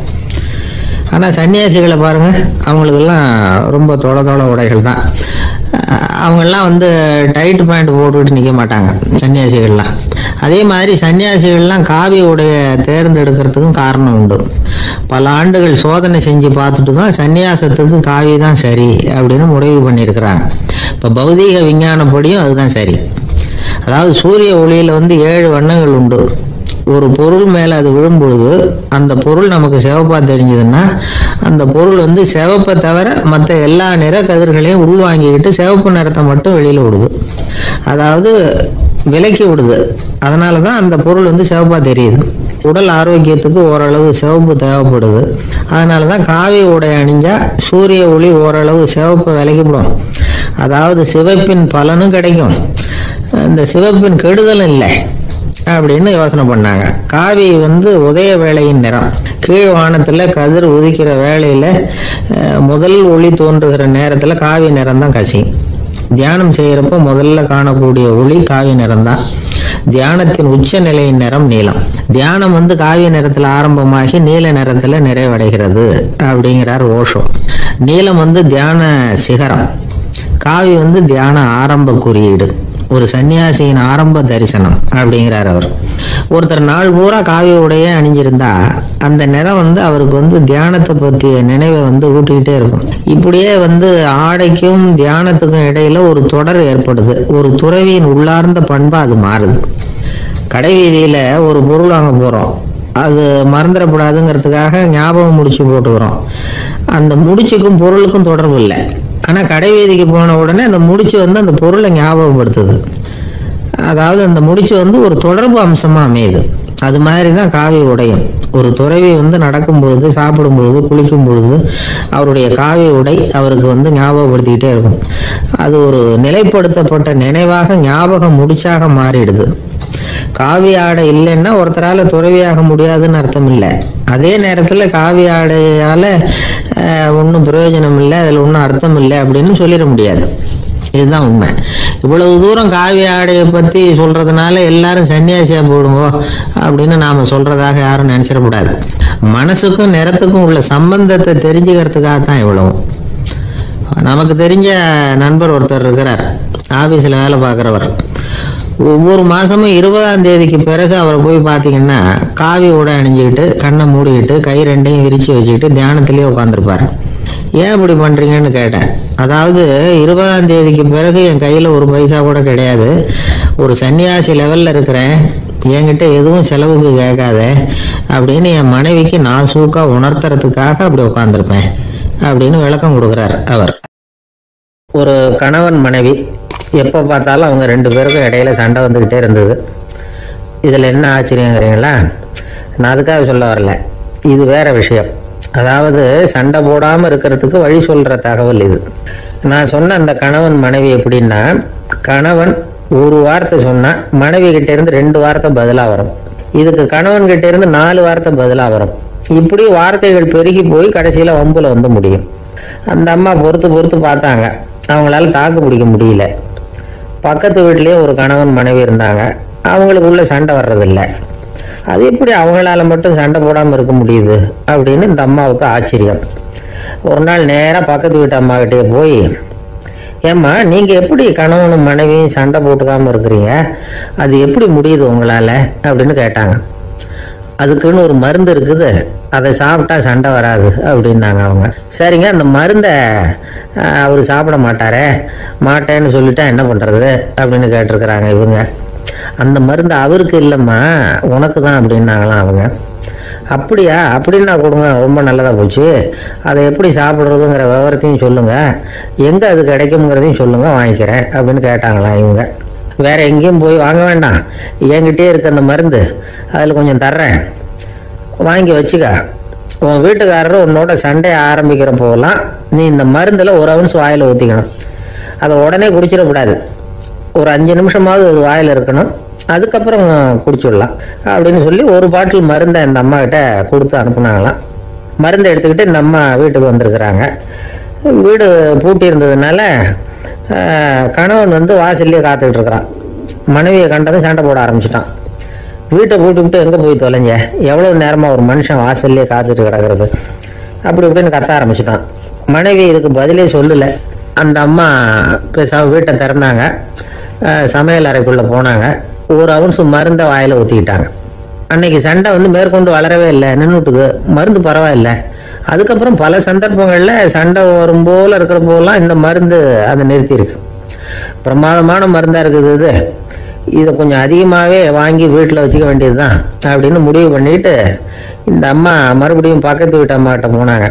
ஆனால் சன்னியாசிகளை பாருங்கள், அவங்களுக்கெல்லாம் ரொம்ப தொலை உடைகள் தான். அவங்கெல்லாம் டைட் பேண்ட் போட்டுக்கிட்டு நிற்க மாட்டாங்க சன்னியாசிகள்லாம். அதே மாதிரி சன்னியாசிகள்லாம் காவி உடைய தேர்ந்தெடுக்கிறதுக்கும் காரணம் உண்டு. பல ஆண்டுகள் சோதனை செஞ்சு பார்த்துட்டு தான் சன்னியாசத்துக்கு காவி தான் சரி அப்படின்னு முடிவு பண்ணியிருக்கிறாங்க. இப்போ பௌதீக விஞ்ஞானப்படியும் அதுதான் சரி. அதாவது சூரிய ஒளியில் 7 வண்ணங்கள் உண்டு. ஒரு பொருள் மேலே அது விழும்பொழுது அந்த பொருள் நமக்கு சிவப்பாக தெரிஞ்சதுன்னா அந்த பொருள் சிவப்பை தவிர மற்ற எல்லா நிற கதிர்களையும் உள்வாங்கிக்கிட்டு சிவப்பு நிறத்தை மட்டும் வெளியில் விடுது, அதாவது விலக்கி விடுது. அதனால தான் அந்த பொருள் சிவப்பாக தெரியுது. உடல் ஆரோக்கியத்துக்கு ஓரளவு சிவப்பு தேவைப்படுது. அதனால தான் காவி உடை அணிஞ்சா சூரிய ஒளி ஓரளவு சிவப்பை விலக்கிவிடும். அதாவது சிவப்பின் பலனும் கிடைக்கும், இந்த சிவப்பின் கெடுதலும் இல்லை அப்படின்னு யோசனை பண்ணாங்க. காவி உதய வேளையின் நிறம். கீழ் வானத்தில் கதிர் உதிக்கிற வேளையில் முதல் ஒளி தோன்றுகிற நேரத்தில் காவி நிறம் தான் கசியும். தியானம் செய்கிறப்போ முதல்ல காணக்கூடிய ஒளி காவி நிறம் தான். தியானத்தின் உச்ச நிலையின் நிறம் நீலம். தியானம் காவி நிறத்தில் ஆரம்பமாகி நீல நிறத்தில் நிறைவடைகிறது அப்படிங்கிறார் ஓஷோ. நீலம் தியான சிகரம், காவி தியான ஆரம்ப குறியீடு, ஒரு சன்னியாசியின் ஆரம்ப தரிசனம் அப்படிங்கிறார் அவர். ஒருத்தர் நாள் பூரா காவி உடைய அணிஞ்சிருந்தா அந்த நிறம் அவருக்கு தியானத்தை பற்றிய நினைவை ஊட்டிக்கிட்டே இருக்கும். இப்படியே ஆடைக்கும் தியானத்துக்கும் இடையில ஒரு தொடர் ஏற்படுது. ஒரு துறவியின் உள்ளார்ந்த பண்பா அது மாறுது. கடை வீதியில் ஒரு பொருள் வாங்க போகிறோம், அது மறந்துடக்கூடாதுங்கிறதுக்காக ஞாபகம் முடிச்சு போட்டுக்கிறோம். அந்த முடிச்சுக்கும் பொருளுக்கும் தொடர்பு இல்லை. ஆனால் கடை வீதிக்கு போன உடனே அந்த முடிச்சு அந்த பொருளை ஞாபகப்படுத்துது. அதாவது அந்த முடிச்சு ஒரு தொடர்பு அம்சமாக அமையுது. அது மாதிரி தான் காவி உடையும். ஒரு துறவி நடக்கும் பொழுது, சாப்பிடும் பொழுது, குளிக்கும் பொழுது அவருடைய காவி உடை அவருக்கு ஞாபகப்படுத்திக்கிட்டே இருக்கும். அது ஒரு நிலைப்படுத்தப்பட்ட நினைவாக ஞாபகம் முடிச்சாக மாறிடுது. காவி ஆடை இல்லைன்னா ஒருத்தரால் துறவியாக முடியாதுன்னு அர்த்தம் இல்லை. அதே நேரத்தில் காவி ஆடையால் ஒன்றும் பிரயோஜனம் இல்லை, அதில் ஒன்றும் அர்த்தம் இல்லை அப்படின்னு சொல்லிட முடியாது. இதுதான் உண்மை. இவ்வளவு தூரம் காவி ஆடையை பற்றி சொல்கிறதுனால எல்லாரும் சன்னியாசியாக போடுங்கோ அப்படின்னு நாம் சொல்கிறதாக யாரும் நினச்சிடக்கூடாது. மனசுக்கும் நிறத்துக்கும் உள்ள சம்பந்தத்தை தெரிஞ்சுக்கிறதுக்காக தான் இவ்வளவும். நமக்கு தெரிஞ்ச நண்பர் ஒருத்தர் இருக்கிறார், ஆஃபீஸில் வேலை பார்க்குறவர். ஒவ்வொரு மாதமும் 20ஆம் தேதிக்கு பிறகு அவரை போய் பார்த்தீங்கன்னா காவி உடை அணிஞ்சிக்கிட்டு, கண்ணை மூடிக்கிட்டு, கை ரெண்டையும் விரித்து வச்சுக்கிட்டு தியானத்திலே உட்காந்துருப்பார். ஏன் இப்படி பண்ணுறீங்கன்னு கேட்டேன். அதாவது 20ஆம் தேதிக்கு பிறகு என் கையில் ஒரு பைசா கூட கிடையாது, ஒரு சன்னியாசி லெவலில் இருக்கிறேன், என்கிட்ட எதுவும் செலவுக்கு கேட்காத அப்படின்னு என் மனைவிக்கு நான் சூக்காக உணர்த்துறதுக்காக அப்படி உட்காந்துருப்பேன் அப்படின்னு விளக்கம் கொடுக்குறார் அவர். ஒரு கணவன் மனைவி எப்போ பார்த்தாலும் அவங்க 2 பேருக்கும் இடையில சண்டை வந்துக்கிட்டே இருந்தது. இதில் என்ன ஆச்சரியங்கிறீங்களா? நான் அதுக்காக சொல்ல வரல, இது வேற விஷயம். அதாவது சண்டை போடாமல் இருக்கிறதுக்கு வழி சொல்கிற தகவல் இது. நான் சொன்ன அந்த கணவன் மனைவி எப்படின்னா, கணவன் ஒரு வார்த்தை சொன்னால் மனைவி கிட்டேருந்து 2 வார்த்தை பதிலாக வரும். இதுக்கு கணவன் கிட்டேருந்து 4 வார்த்தை பதிலாக வரும். இப்படி வார்த்தைகள் பெருகி போய் கடைசியில் வம்புல முடியும். அந்த அம்மா பொறுத்து பார்த்தாங்க, அவங்களால தாக்கு பிடிக்க முடியல. பக்கத்து வீட்லேயே ஒரு கணவன் மனைவி இருந்தாங்க, அவங்களுக்குள்ள சண்டை வர்றதில்லை. அது எப்படி அவங்களால மட்டும் சண்டை போடாமல் இருக்க முடியுது அப்படின்னு இந்த அம்மாவுக்கு ஆச்சரியம். ஒரு நாள் நேராக பக்கத்து வீட்டு அம்மாக்கிட்டே போய், ஏம்மா நீங்கள் எப்படி கணவனும் மனைவியும் சண்டை போட்டுக்காமல் இருக்கிறீங்க, அது எப்படி முடியுது உங்களால் அப்படின்னு கேட்டாங்க. அதுக்குன்னு ஒரு மருந்து இருக்குது, அதை சாப்பிட்டா சண்டை வராது அப்படின்னாங்க அவங்க. சரிங்க, அந்த மருந்தை அவர் சாப்பிட மாட்டாரே, மாட்டேன்னு சொல்லிட்டா என்ன பண்ணுறது அப்படின்னு கேட்டிருக்கிறாங்க இவங்க. அந்த மருந்து அவருக்கு இல்லைம்மா, உனக்கு தான் அப்படின்னாங்களாம் அவங்க. அப்படியா, அப்படின்னா கொடுங்க, ரொம்ப நல்லதாக போச்சு. அதை எப்படி சாப்பிட்றதுங்கிற விவரத்தையும் சொல்லுங்கள், எங்கே அது கிடைக்குங்கிறதையும் சொல்லுங்கள், வாங்கிக்கிறேன் அப்படின்னு கேட்டாங்களாம் இவங்க. வேற எங்கேயும் போய் வாங்க வேண்டாம், என்கிட்டே இருக்க அந்த மருந்து அதில் கொஞ்சம் தர்றேன், வாங்கி வச்சுக்க. உன் வீட்டுக்காரர் உன்னோட சண்டையை ஆரம்பிக்கிற போகலாம் நீ இந்த மருந்தில் ஒரு அவுன்ஸ் வாயில் ஊற்றிக்கணும். அதை உடனே குடிச்சிடக்கூடாது, ஒரு 5 நிமிஷமாவது அது வாயில் இருக்கணும், அதுக்கப்புறம் குடிச்சிடலாம் அப்படின்னு சொல்லி ஒரு பாட்டில் மருந்தை இந்த அம்மா கிட்ட கொடுத்து அனுப்புனாங்களாம். மருந்தை எடுத்துக்கிட்டு இந்த அம்மா வீட்டுக்கு வந்திருக்கிறாங்க. வீடு பூட்டி இருந்ததுனால கணவன் வந்து வாசல்லையே காத்துக்கிட்டு இருக்கிறான். மனைவியை கண்டதும் சண்டை போட ஆரம்பிச்சிட்டான். வீட்டை பூட்டி விட்டு எங்கே போய் தொலைஞ்ச, எவ்வளோ நேரமாக ஒரு மனுஷன் வாசல்லையே காத்துட்டு கிடக்கிறது, அப்படி இப்படின்னு கத்த ஆரம்பிச்சிட்டான். மனைவி இதுக்கு பதிலே சொல்லலை. அந்த அம்மா வீட்டை திறந்தாங்க, சமையல் அறைக்குள்ளே போனாங்க, ஒரு அவுன்ஸ் மருந்தை வாயில் ஊற்றிக்கிட்டாங்க. அன்னைக்கு சண்டை வந்து மேற்கொண்டு வளரவே இல்லை, நின்றுட்டுது. மருந்து பரவாயில்லை. அதுக்கப்புறம் பல சந்தர்ப்பங்களில் சண்டை வரும் போல் இருக்கிற போலாம் இந்த மருந்து அதை நிறுத்தியிருக்கு. பிரமாதமான மருந்தாக இருக்குது இதை கொஞ்சம் அதிகமாகவே வாங்கி வீட்டில் வச்சுக்க வேண்டியது தான் அப்படின்னு முடிவு பண்ணிட்டு இந்த அம்மா மறுபடியும் பக்கத்து வீட்டு அம்மாட்ட போனாங்க.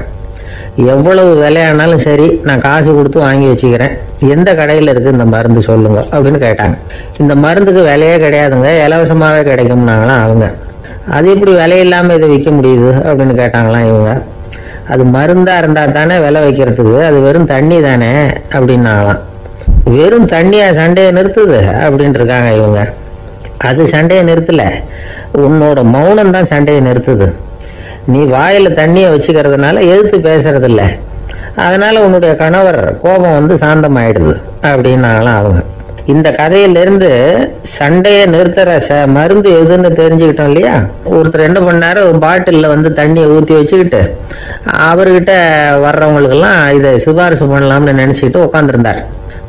எவ்வளவு விலையானாலும் சரி, நான் காசு கொடுத்து வாங்கி வச்சுக்கிறேன், எந்த கடையில் இருக்குது இந்த மருந்து சொல்லுங்க அப்படின்னு கேட்டாங்க. இந்த மருந்துக்கு விலையே கிடையாதுங்க, இலவசமாகவே கிடைக்கும்னாங்களாம் அவங்க. அது எப்படி விலையில்லாமல் இதை விற்க முடியுது அப்படின்னு கேட்டாங்களாம் இவங்க. அது மருந்தாக இருந்தால் தானே விலை வைக்கிறதுக்கு, அது வெறும் தண்ணி தானே அப்படின்னாங்களாம். வெறும் தண்ணியாக சண்டையை நிறுத்துது அப்படின்ட்டு இருக்காங்க இவங்க. அது சண்டையை நிறுத்தலை, உன்னோட மௌனம் தான் சண்டையை நிறுத்துது. நீ வாயில் தண்ணியை வச்சுக்கிறதுனால எதிர்த்து பேசுறதில்ல, அதனால் உன்னுடைய கணவர் கோபம் வந்து சாந்தமாயிடுது அப்படின்னாங்களாம் அவங்க. இந்த கதையிலிருந்து சண்டையை நிறுத்துற மருந்து எதுன்னு தெரிஞ்சுக்கிட்டோம் இல்லையா. ஒருத்தர் என்ன பண்ணாரு, ஒரு பாட்டிலில் வந்து தண்ணியை ஊற்றி வச்சுக்கிட்டு அவர்கிட்ட வர்றவங்களுக்கெல்லாம் இதை சிபாரிசு பண்ணலாம்னு நினச்சிக்கிட்டு உட்காந்துருந்தார்.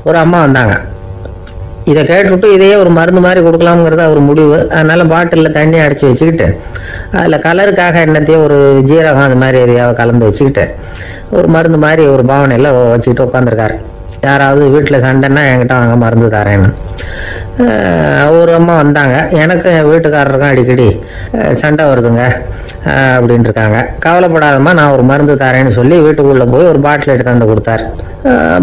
ஒரு அம்மா வந்தாங்க. இதை கேட்டுவிட்டு இதையே ஒரு மருந்து மாதிரி கொடுக்கலாம்ங்கிறது அவர் முடிவு. அதனால் பாட்டிலில் தண்ணி அடைச்சி வச்சுக்கிட்டு அதில் கலருக்காக என்னத்தையும் ஒரு ஜீரகம் அது மாதிரி எதையாவது கலந்து வச்சுக்கிட்டு ஒரு மருந்து மாதிரி ஒரு பாவனையில் வச்சுக்கிட்டு உட்காந்துருக்காரு. யாராவது வீட்டில் சண்டைன்னா என்கிட்ட வாங்க மருந்து தரேன்னு. ஒரு அம்மா வந்தாங்க, எனக்கு என் வீட்டுக்காரருக்கும் அடிக்கடி சண்டை வருதுங்க அப்படின்ட்டு இருக்காங்க. கவலைப்படாதம்மா, நான் ஒரு மருந்து தரேன்னு சொல்லி வீட்டுக்குள்ளே போய் ஒரு பாட்டில் எடுத்து வந்து கொடுத்தாரு.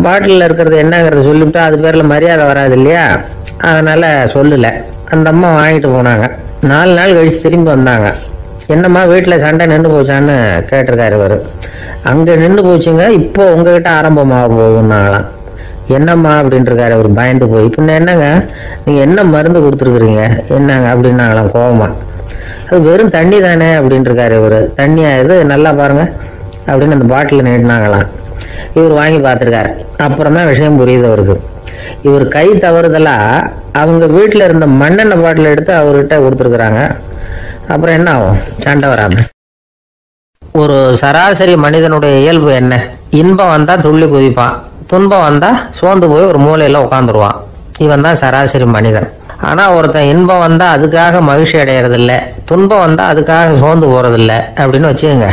பாட்டிலில் இருக்கிறது என்னங்கிறத சொல்லிவிட்டு அது பேரில் மரியாதை வராது இல்லையா, அதனால் சொல்லலை. அந்த அம்மா வாங்கிட்டு போனாங்க. 4 நாள் கழித்து திரும்பி வந்தாங்க. என்னம்மா வீட்டில் சண்டை நின்று போச்சான்னு கேட்டிருக்காரு இவர். அங்கே நின்று போச்சுங்க, இப்போ உங்ககிட்ட ஆரம்பமாக போகுதுன்னாங்களாம். என்னம்மா அப்படின்ட்டு இருக்காரு அவர் பயந்து போய். பின்ன என்னங்க, நீங்கள் என்ன மருந்து கொடுத்துருக்குறீங்க என்னங்க அப்படின்னாங்களாம் கோபமா. அது வெறும் தண்ணி தானே அப்படின்ட்டு இருக்காரு இவர். தண்ணியா இது, நல்லா பாருங்க அப்படின்னு அந்த பாட்டில் நீட்டினாங்களாம். இவர் வாங்கி பார்த்துருக்காரு. அப்புறம் தான் விஷயம் புரியுது அவருக்கு. இவர் கை தவறுதலாக அவங்க வீட்டில் இருந்த மண்ணெண்ணெய் பாட்டில் எடுத்து அவர்கிட்ட கொடுத்துருக்குறாங்க. அப்புறம் என்ன ஆகும், சண்டை வராமல். ஒரு சராசரி மனிதனுடைய இயல்பு என்ன, இன்பம் வந்தால் துள்ளி குதிப்பான், துன்பம் வந்தால் சோர்ந்து போய் ஒரு மூலையில் உட்காந்துருவான். இவன் தான் சராசரி மனிதன். ஆனால் ஒருத்தன் இன்பம் வந்தால் அதுக்காக மகிழ்ச்சி அடைகிறதில்ல, துன்பம் வந்தால் அதுக்காக சோர்ந்து போகிறதில்ல அப்படின்னு வச்சுக்கோங்க.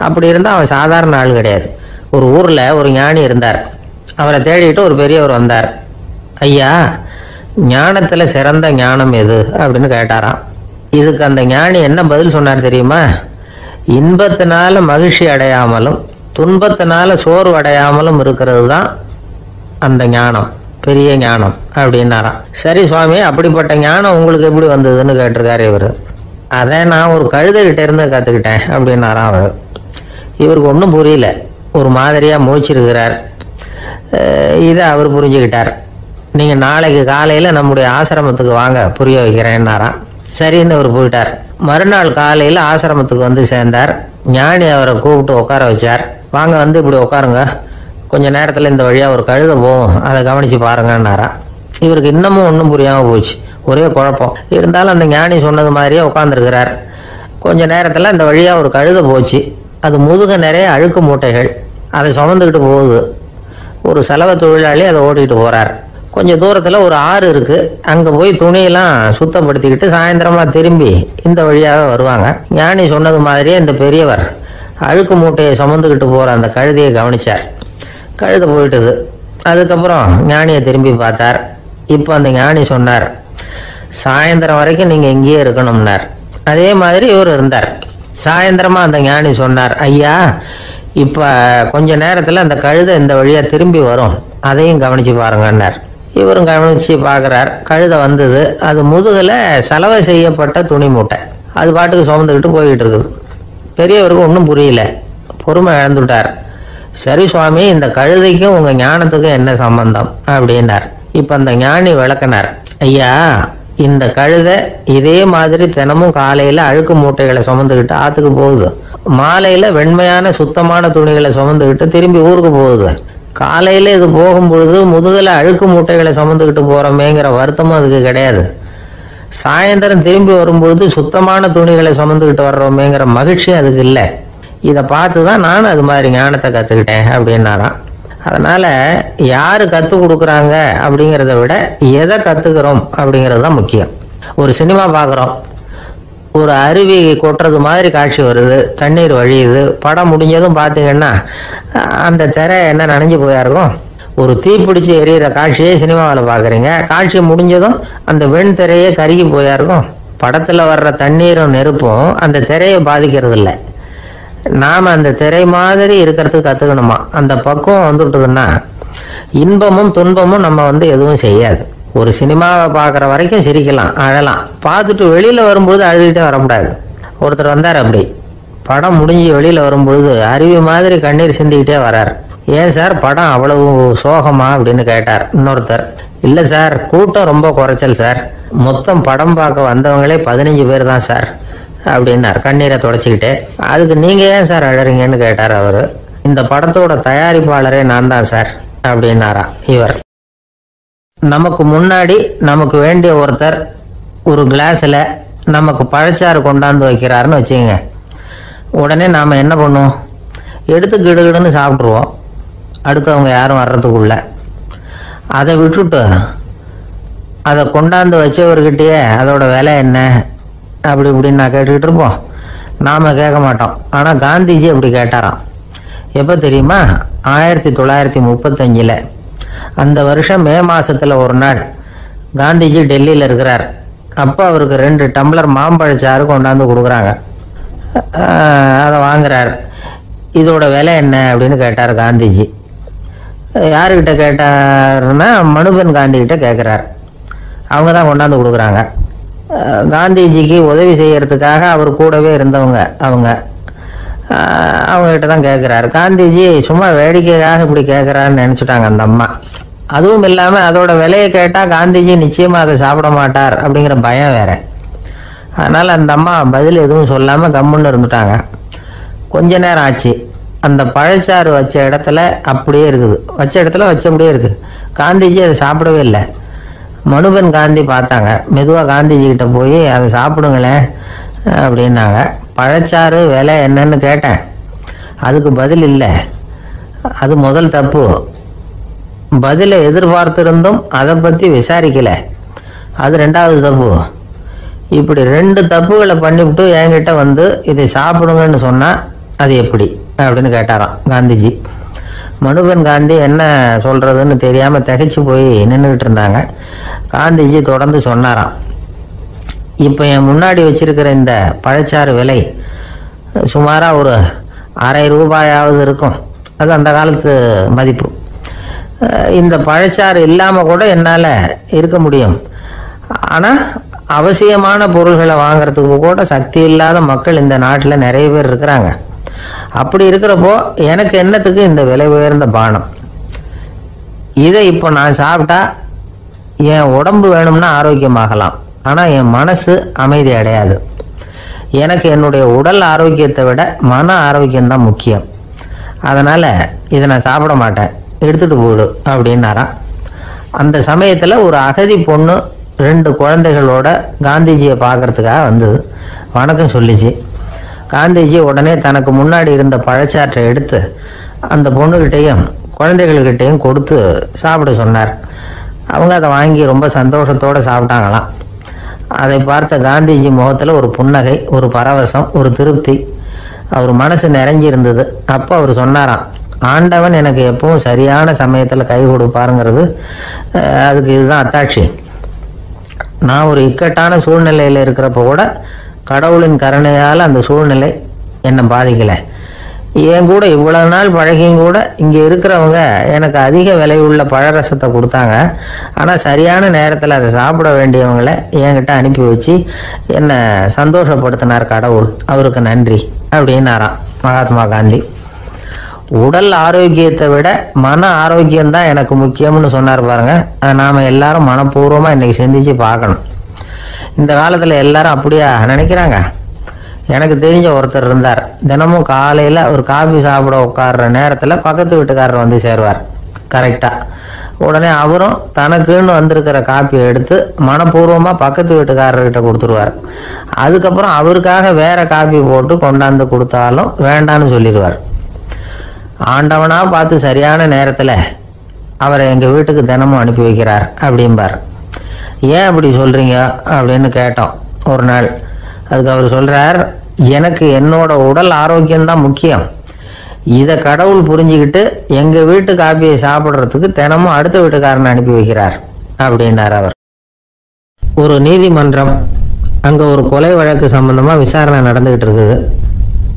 அப்படி இருந்தால் அவன் சாதாரண ஆள் கிடையாது. ஒரு ஊரில் ஒரு ஞானி இருந்தார். அவரை தேடிட்டு ஒரு பெரியவர் வந்தார். ஐயா, ஞானத்தில் சிறந்த ஞானம் எது அப்படின்னு கேட்டாராம். இதுக்கு அந்த ஞானி என்ன பதில் சொன்னார் தெரியுமா? இன்பத்தினால மகிழ்ச்சி அடையாமலும் துன்பத்தினால சோர்வு அடையாமலும் இருக்கிறது தான் அந்த ஞானம், பெரிய ஞானம் அப்படின்னாராம். சரி சுவாமி, அப்படிப்பட்ட ஞானம் உங்களுக்கு எப்படி வந்ததுன்னு கேட்டிருக்காரு இவர். அதை நான் ஒரு கழுதைகிட்ட இருந்து கற்றுக்கிட்டேன் அப்படின்னாராம் அவர். இவருக்கு ஒன்றும் புரியல, ஒரு மாதிரியாக முழிச்சிருக்கிறார். இதை அவர் புரிஞ்சுக்கிட்டார். நீங்கள் நாளைக்கு காலையில் நம்முடைய ஆசிரமத்துக்கு வாங்க, புரிய வைக்கிறேன்னாராம். சரின்னு அவர் போயிட்டார். மறுநாள் காலையில் ஆசிரமத்துக்கு வந்து சேர்ந்தார். ஞானி அவரை கூப்பிட்டு உட்கார வச்சார். வாங்க வந்து இப்படி உட்காருங்க, கொஞ்சம் நேரத்தில் இந்த வழியாக ஒரு கழுதை போகும், அதை கவனித்து பாருங்கன்னாராம். இவருக்கு இன்னமும் ஒன்றும் புரியாமல் போச்சு, ஒரே குழப்பம். இருந்தாலும் அந்த ஞானி சொன்னது மாதிரியே உட்காந்துருக்கிறார். கொஞ்சம் நேரத்தில் இந்த வழியாக ஒரு கழுதை போச்சு. அது முதுக நிறைய அழுக்கு மூட்டைகள், அதை சுமந்துக்கிட்டு போகுது. ஒரு செலவு தொழிலாளி அதை ஓட்டிகிட்டு போகிறார். கொஞ்சம் தூரத்தில் ஒரு ஆறு இருக்குது. அங்கே போய் துணியெல்லாம் சுத்தப்படுத்திக்கிட்டு சாயந்தரமாக திரும்பி இந்த வழியாக வருவாங்க. ஞானி சொன்னது மாதிரியே இந்த பெரியவர் அழுக்கு மூட்டையை சுமந்துக்கிட்டு போகிற அந்த கழுதையை கவனித்தார். கழுதை போயிட்டுது. அதுக்கப்புறம் ஞானியை திரும்பி பார்த்தார். இப்போ அந்த ஞானி சொன்னார், சாயந்தரம் வரைக்கும் நீங்கள் இங்கேயே இருக்கணும்னார். அதே மாதிரி இவர் இருந்தார். சாயந்தரமாக அந்த ஞானி சொன்னார், ஐயா இப்போ கொஞ்ச நேரத்தில் அந்த கழுதை இந்த வழியாக திரும்பி வரும், அதையும் கவனித்து பாருங்கன்னார். இவரும் கவனித்து பார்க்குறார். கழுதை வந்தது. அது முதுகில் சலவை செய்யப்பட்ட துணி மூட்டை. அது பாட்டுக்கு சுமந்துக்கிட்டு போய்கிட்டு இருக்குது. பெரியவருக்கு ஒன்றும் புரியல, பொறுமை இழந்துட்டார். சரி சுவாமி, இந்த கழுதைக்கும் உங்கள் ஞானத்துக்கும் என்ன சம்பந்தம் அப்படின்னார். இப்போ அந்த ஞானி விளக்கினார், ஐயா இந்த கழுதை இதே மாதிரி தினமும் காலையில் அழுக்கு மூட்டைகளை சுமந்துக்கிட்டு ஆற்றுக்கு போகுது, மாலையில் வெண்மையான சுத்தமான துணிகளை சுமந்துக்கிட்டு திரும்பி ஊருக்கு போகுது. காலையில் இது போகும்பொழுது முதுகில் அழுக்கு மூட்டைகளை சுமந்துக்கிட்டு போகிறோமேங்கிற வருத்தமும் அதுக்கு கிடையாது. சாயந்தரம் திரும்பி வரும்பொழுது சுத்தமான துணிகளை சுமந்துக்கிட்டு வர்றோமேங்கிற மகிழ்ச்சி அதுக்கு இல்லை. இதை பார்த்து தான் நானும் அது மாதிரி ஞானத்தை கற்றுக்கிட்டேன் அப்படின்னாராம். அதனால் யார் கற்றுக் கொடுக்குறாங்க அப்படிங்கிறத விட எதை கற்றுக்கிறோம் அப்படிங்கிறது தான் முக்கியம். ஒரு சினிமா பார்க்குறோம், ஒரு அருவி கொட்டுறது மாதிரி காட்சி வருது, தண்ணீர் வழியுது. படம் முடிஞ்சதும் பார்த்தீங்கன்னா அந்த திரை என்ன நனைஞ்சு போயாருக்கும். ஒரு தீப்பிடிச்சு எரியிற காட்சியே சினிமாவில் பார்க்குறீங்க, காட்சி முடிஞ்சதும் அந்த வெண் திரையே கருகி போயாருக்கும். படத்தில் வர்ற தண்ணீரும் நெருப்பும் அந்த திரையை பாதிக்கிறது இல்லை. நாம் அந்த திரை மாதிரி இருக்கிறதுக்கு கற்றுக்கணுமா. அந்த பக்குவம் வந்துவிட்டதுன்னா இன்பமும் துன்பமும் நம்ம எதுவும் செய்யாது. ஒரு சினிமாவை பார்க்குற வரைக்கும் சிரிக்கலாம், அழலாம். பார்த்துட்டு வெளியில் வரும்பொழுது அழுதுகிட்டே வரக்கூடாது. ஒருத்தர் வந்தார், அப்படி படம் முடிஞ்சு வெளியில் வரும்பொழுது அருவி மாதிரி கண்ணீர் சிந்திக்கிட்டே வரார். ஏன் சார் படம் அவ்வளவு சோகமா அப்படின்னு கேட்டார். இன்னொருத்தர், இல்லை சார் கூட்டம் ரொம்ப குறைச்சல் சார், மொத்தம் படம் பார்க்க வந்தவங்களே 15 பேர் தான் சார் அப்படின்னார் கண்ணீரை தொடச்சிக்கிட்டே. அதுக்கு நீங்கள் ஏன் சார் அழறீங்கன்னு கேட்டார் அவர். இந்த படத்தோட தயாரிப்பாளரே நான் தான் சார் அப்படின்னாரா இவர். நமக்கு முன்னாடி நமக்கு வேண்டிய ஒருத்தர் ஒரு கிளாஸில் நமக்கு பழச்சாறு கொண்டாந்து வைக்கிறாருன்னு வச்சுங்க. உடனே நாம் என்ன பண்ணுவோம், எடுத்து கிடுகிடுன்னு சாப்பிட்ருவோம் அடுத்தவங்க யாரும் வர்றதுக்குள்ள. அதை விட்டுட்டு அதை கொண்டாந்து வச்சவர்கிட்டயே அதோட விலை என்ன அப்படி இப்படின்னு நான் கேட்டுக்கிட்டு இருப்போம். நாம் கேட்க மாட்டோம். ஆனால் காந்திஜி அப்படி கேட்டாராம். எப்போ தெரியுமா, 1935. அந்த வருஷம் மே மாதத்தில் ஒரு நாள் காந்திஜி டெல்லியில் இருக்கிறார். அப்போ அவருக்கு 2 டம்ளர் மாம்பழச்சாறு கொண்டாந்து கொடுக்குறாங்க. அதை வாங்குறார். இதோட விலை என்ன அப்படின்னு கேட்டார் காந்திஜி. யாருக்கிட்ட கேட்டாருன்னா மனுபென் காந்திகிட்ட கேட்குறார். அவங்க தான் கொண்டாந்து கொடுக்குறாங்க. காந்திஜிக்கு உதவி செய்யறதுக்காக அவர் கூடவே இருந்தவங்க அவங்ககிட்ட தான் கேட்குறாரு. காந்திஜி சும்மா வேடிக்கைக்காக இப்படி கேட்குறாருன்னு நினச்சிட்டாங்க அந்த அம்மா. அதுவும் இல்லாமல் அதோட விலையை கேட்டால் காந்திஜி நிச்சயமாக அதை சாப்பிட மாட்டார் அப்படிங்கிற பயம் வேற. அதனால் அந்த அம்மா பதில் எதுவும் சொல்லாமல் கம்முன்னு இருந்துட்டாங்க. கொஞ்ச நேரம் ஆச்சு. அந்த பழச்சாறு வச்ச இடத்துல அப்படியே இருக்குது, வச்ச இடத்துல வச்சபடியே இருக்குது. காந்திஜி அதை சாப்பிடவே இல்லை. மனுபென் காந்தி பார்த்தாங்க. மெதுவாக காந்திஜி கிட்ட போய் அதை சாப்பிடுங்களேன் அப்படின்னாங்க. பழச்சாறு விலை என்னன்னு கேட்டேன், அதுக்கு பதில் இல்லை. அது முதல் தப்பு. பதிலை எதிர்பார்த்திருந்தும் அதை பற்றி விசாரிக்கலை, அது 2வது தப்பு. இப்படி 2 தப்புகளை பண்ணிவிட்டு என்கிட்ட இதை சாப்பிடுங்கன்னு சொன்னால் அது எப்படி அப்படின்னு கேட்டாராம் காந்திஜி. மனுபென் காந்தி என்ன சொல்கிறதுன்னு தெரியாமல் திகைச்சு போய் நின்றுக்கிட்டு இருந்தாங்க. காந்திஜி தொடர்ந்து சொன்னாராம், இப்போ என் முன்னாடி வச்சிருக்கிற இந்த பழச்சாறு விலை சுமாராக ஒரு ₹1/2 இருக்கும். அது அந்த காலத்து மதிப்பு. இந்த பழச்சாறு இல்லாமல் கூட என்னால் இருக்க முடியும். ஆனால் அவசியமான பொருள்களை வாங்கிறதுக்கு கூட சக்தி இல்லாத மக்கள் இந்த நாட்டில் நிறைய பேர் இருக்கிறாங்க. அப்படி இருக்கிறப்போ எனக்கு என்னத்துக்கு இந்த விலை உயர்ந்த பானம்? இதை இப்போ நான் சாப்பிட்டா என் உடம்பு வேணும்னா ஆரோக்கியமாகலாம், ஆனால் என் மனசு அமைதி அடையாது. எனக்கு என்னுடைய உடல் ஆரோக்கியத்தை விட மன ஆரோக்கியம்தான் முக்கியம். அதனால் இதை நான் சாப்பிட மாட்டேன், எடுத்துகிட்டு போயிடு அப்படின்னாராம். அந்த சமயத்தில் ஒரு அகதி பொண்ணு 2 குழந்தைகளோட காந்திஜியை பார்க்கறதுக்காக வந்தது. வணக்கம் சொல்லிச்சு. காந்திஜி உடனே தனக்கு முன்னாடி இருந்த பழச்சாற்றை எடுத்து அந்த பொண்ணுகிட்டையும் குழந்தைகள்கிட்டையும் கொடுத்து சாப்பிட சொன்னார். அவங்க அதை வாங்கி ரொம்ப சந்தோஷத்தோடு சாப்பிட்டாங்களாம். அதை பார்த்த காந்திஜி முகத்தில் ஒரு புன்னகை, ஒரு பரவசம், ஒரு திருப்தி, அவர் மனசு நிறைஞ்சிருந்தது. அப்போ அவர் சொன்னாராம், ஆண்டவன் எனக்கு எப்பவும் சரியான சமயத்தில் கை கொடுப்பாருங்கிறது அதுக்கு இதுதான் அத்தாட்சி. நான் ஒரு இக்கட்டான சூழ்நிலையில் இருக்கிறப்ப கூட கடவுளின் கருணையால் அந்த சூழ்நிலை என்னை பாதிக்கலை. என் கூட இவ்வளவு நாள் பழகியும் கூட இங்கே இருக்கிறவங்க எனக்கு அதிக விலை உள்ள பழரசத்தை கொடுத்தாங்க. ஆனால் சரியான நேரத்தில் அதை சாப்பிட வேண்டியவங்களை என்கிட்ட அனுப்பி வச்சு என்னை சந்தோஷப்படுத்தினார் கடவுள், அவருக்கு நன்றி அப்படின்னாராம் மகாத்மா காந்தி. உடல் ஆரோக்கியத்தை விட மன ஆரோக்கியம்தான் எனக்கு முக்கியம்னு சொன்னார் பாருங்க. நாம் எல்லாரும் மனப்பூர்வமாக இன்னைக்கு சிந்திச்சு பார்க்கணும். இந்த காலத்தில் எல்லாரும் அப்படியா நினைக்கிறாங்க? எனக்கு தெரிஞ்ச ஒருத்தர் இருந்தார். தினமும் காலையில் ஒரு காபி சாப்பிட உட்கார்ற நேரத்தில் பக்கத்து வீட்டுக்காரர் வந்து சேருவார் கரெக்டாக. உடனே அவரும் தனக்குன்னு வந்திருக்கிற காப்பியை எடுத்து மனப்பூர்வமாக பக்கத்து வீட்டுக்காரர்கிட்ட கொடுத்துருவார். அதுக்கப்புறம் அவருக்காக வேற காப்பி போட்டு கொண்டாந்து கொடுத்தாலும் வேண்டான்னு சொல்லிடுவார். ஆண்டவனா பார்த்து சரியான நேரத்தில் அவரை எங்கள் வீட்டுக்கு தினமும் அனுப்பி வைக்கிறார் அப்படிம்பார். ஏன் அப்படி சொல்கிறீங்க அப்படின்னு கேட்டோம் ஒரு நாள். அதுக்கு அவர் சொல்கிறார், எனக்கு என்னோட உடல் ஆரோக்கியம்தான் முக்கியம். இதை கடவுள் புரிஞ்சுக்கிட்டு எங்கள் வீட்டு காப்பியை சாப்பிட்றதுக்கு தினமும் அடுத்த வீட்டுக்காரனை அனுப்பி வைக்கிறார் அப்படின்னார் அவர். ஒரு நீதிமன்றம், அங்கே ஒரு கொலை வழக்கு சம்பந்தமாக விசாரணை நடந்துக்கிட்டு இருக்குது.